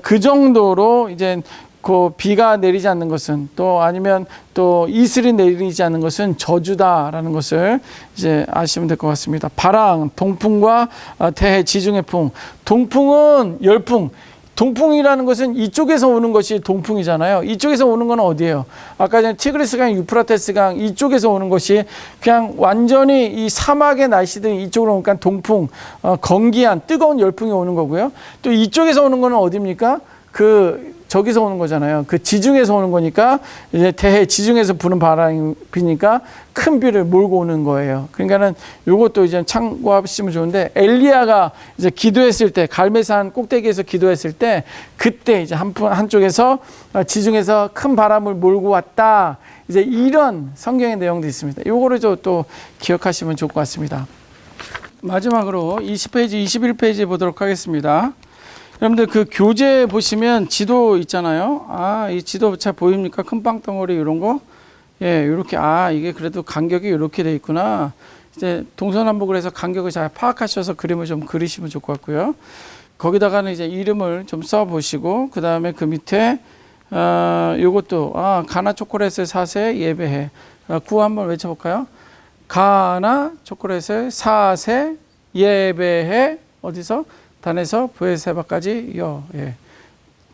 그 정도로 이제 그 비가 내리지 않는 것은 또 아니면 또 이슬이 내리지 않는 것은 저주다라는 것을 이제 아시면 될 것 같습니다. 바람, 동풍과 대해 지중해 풍. 동풍은 열풍. 동풍이라는 것은 이쪽에서 오는 것이 동풍이잖아요. 이쪽에서 오는 건 어디예요? 아까 전에 티그리스강, 유프라테스강 이쪽에서 오는 것이 그냥 완전히 이 사막의 날씨들이 이쪽으로 오니까 동풍, 건기한 뜨거운 열풍이 오는 거고요. 또 이쪽에서 오는 거는 어디입니까? 저기서 오는 거잖아요. 그 지중해에서 오는 거니까 이제 대해 지중해에서 부는 바람이 비니까 큰 비를 몰고 오는 거예요. 그러니까는 요것도 이제 참고하시면 좋은데 엘리야가 이제 기도했을 때 갈멜산 꼭대기에서 기도했을 때 그때 이제 한쪽에서 지중해에서 큰 바람을 몰고 왔다. 이제 이런 성경의 내용도 있습니다. 요거를 또 기억하시면 좋을 것 같습니다. 마지막으로 20페이지, 21페이지 보도록 하겠습니다. 여러분들 그 교재 보시면 지도 있잖아요. 이 지도 잘 보입니까? 큰 빵덩어리 이런 거. 예, 이렇게 이게 그래도 간격이 이렇게 돼 있구나. 이제 동서남북을 해서 간격을 잘 파악하셔서 그림을 좀 그리시면 좋을 것 같고요. 거기다가는 이제 이름을 좀 써 보시고 그 다음에 그 밑에 요것도 가나 초콜릿을 사세 예배해. 구호 한번 외쳐볼까요? 가나 초콜릿을 사세 예배해. 어디서? 단에서 부에세바까지 예.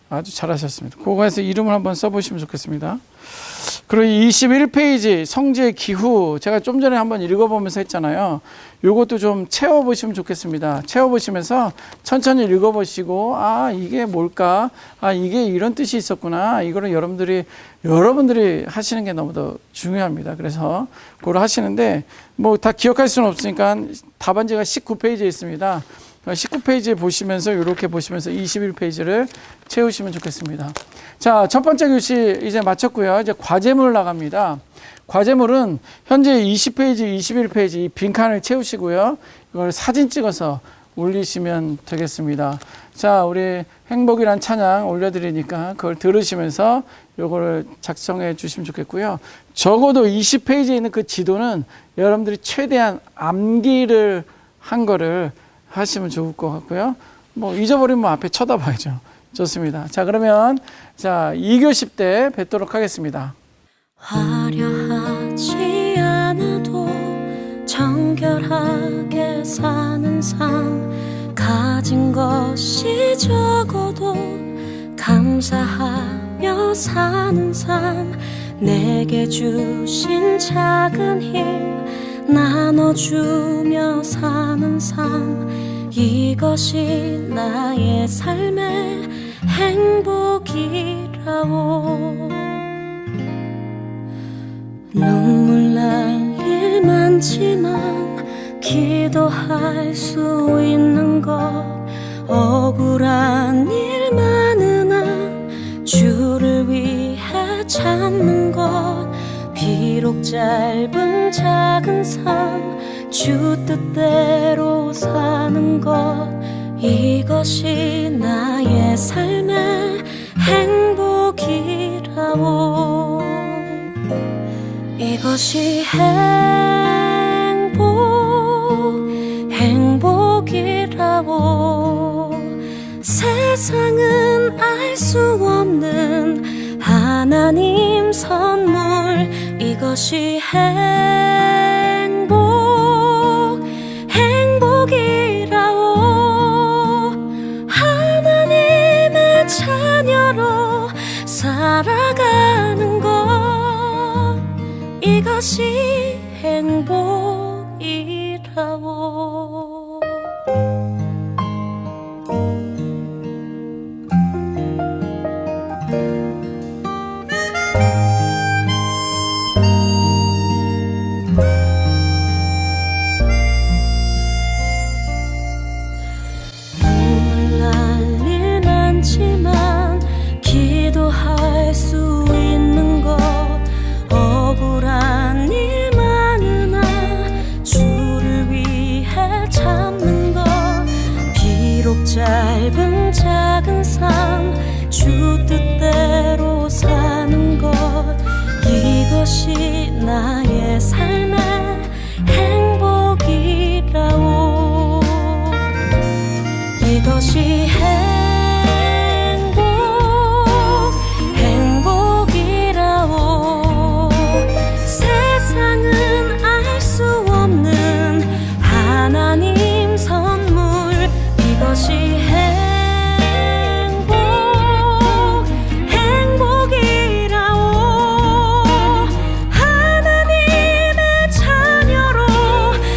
아주 잘하셨습니다. 그거에서 이름을 한번 써보시면 좋겠습니다. 그리고 21페이지 성지의 기후 제가 좀 전에 한번 읽어보면서 했잖아요. 요것도 좀 채워보시면 좋겠습니다. 채워보시면서 천천히 읽어보시고 이게 뭘까? 이게 이런 뜻이 있었구나. 이거를 여러분들이 하시는 게 너무도 중요합니다. 그래서 그걸 하시는데 뭐 다 기억할 수는 없으니까 답안지가 19페이지에 있습니다. 19페이지 보시면서 이렇게 보시면서 21페이지를 채우시면 좋겠습니다. 자, 첫 번째 교시 이제 마쳤고요. 이제 과제물 나갑니다. 과제물은 현재 20페이지, 21페이지 이 빈칸을 채우시고요. 이걸 사진 찍어서 올리시면 되겠습니다. 자, 우리 행복이란 찬양 올려드리니까 그걸 들으시면서 요거를 작성해 주시면 좋겠고요. 적어도 20페이지에 있는 그 지도는 여러분들이 최대한 암기를 한 거를 하시면 좋을 것 같고요. 뭐 잊어버리면 앞에 쳐다봐야죠. 좋습니다. 자, 그러면 2교시 때 뵙도록 하겠습니다. 화려하지 않아도 정결하게 사는 삶, 가진 것이 적어도 감사하며 사는 삶, 내게 주신 작은 힘 나눠주며 사는 삶, 이것이 나의 삶의 행복이라오. 눈물 날 일 많지만 기도할 수 있는 것, 억울한 일 많으나 주를 위해 참는 것, 비록 짧은 작은 삶 주 뜻대로 사는 것, 이것이 나의 삶의 행복이라오. 이것이 행복이라오. 세상은 알 수 없는 하나님 선물, 이것이 행복이라오. 하나님의 자녀로 살아가는 것, 이것이 행복이라오. 눈물 날 일 많지만 기도할 수 있는 것, 억울한 일 많으나 주를 위해 참는 것, 비록 짧은 작은 삶 주 뜻대로 사는 것, 이것이 나의 삶의 행복이라오. 이것이 행복이라오. 세상은 알 수 없는 하나님 선물, 이것이 행복이라오. 하나님의 자녀로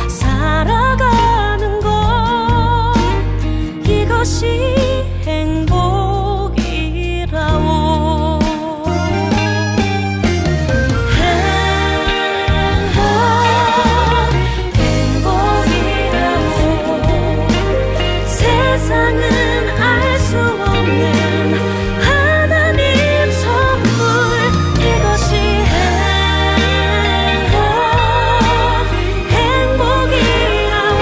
살아가는 것, 이것이 행복이라오. 행복이라오. 세상은 알 수 없는 하나님 선물, 이것이 행복이라오.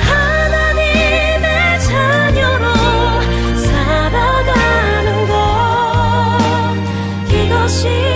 하나님의 자녀로 살아가는 것, 이것이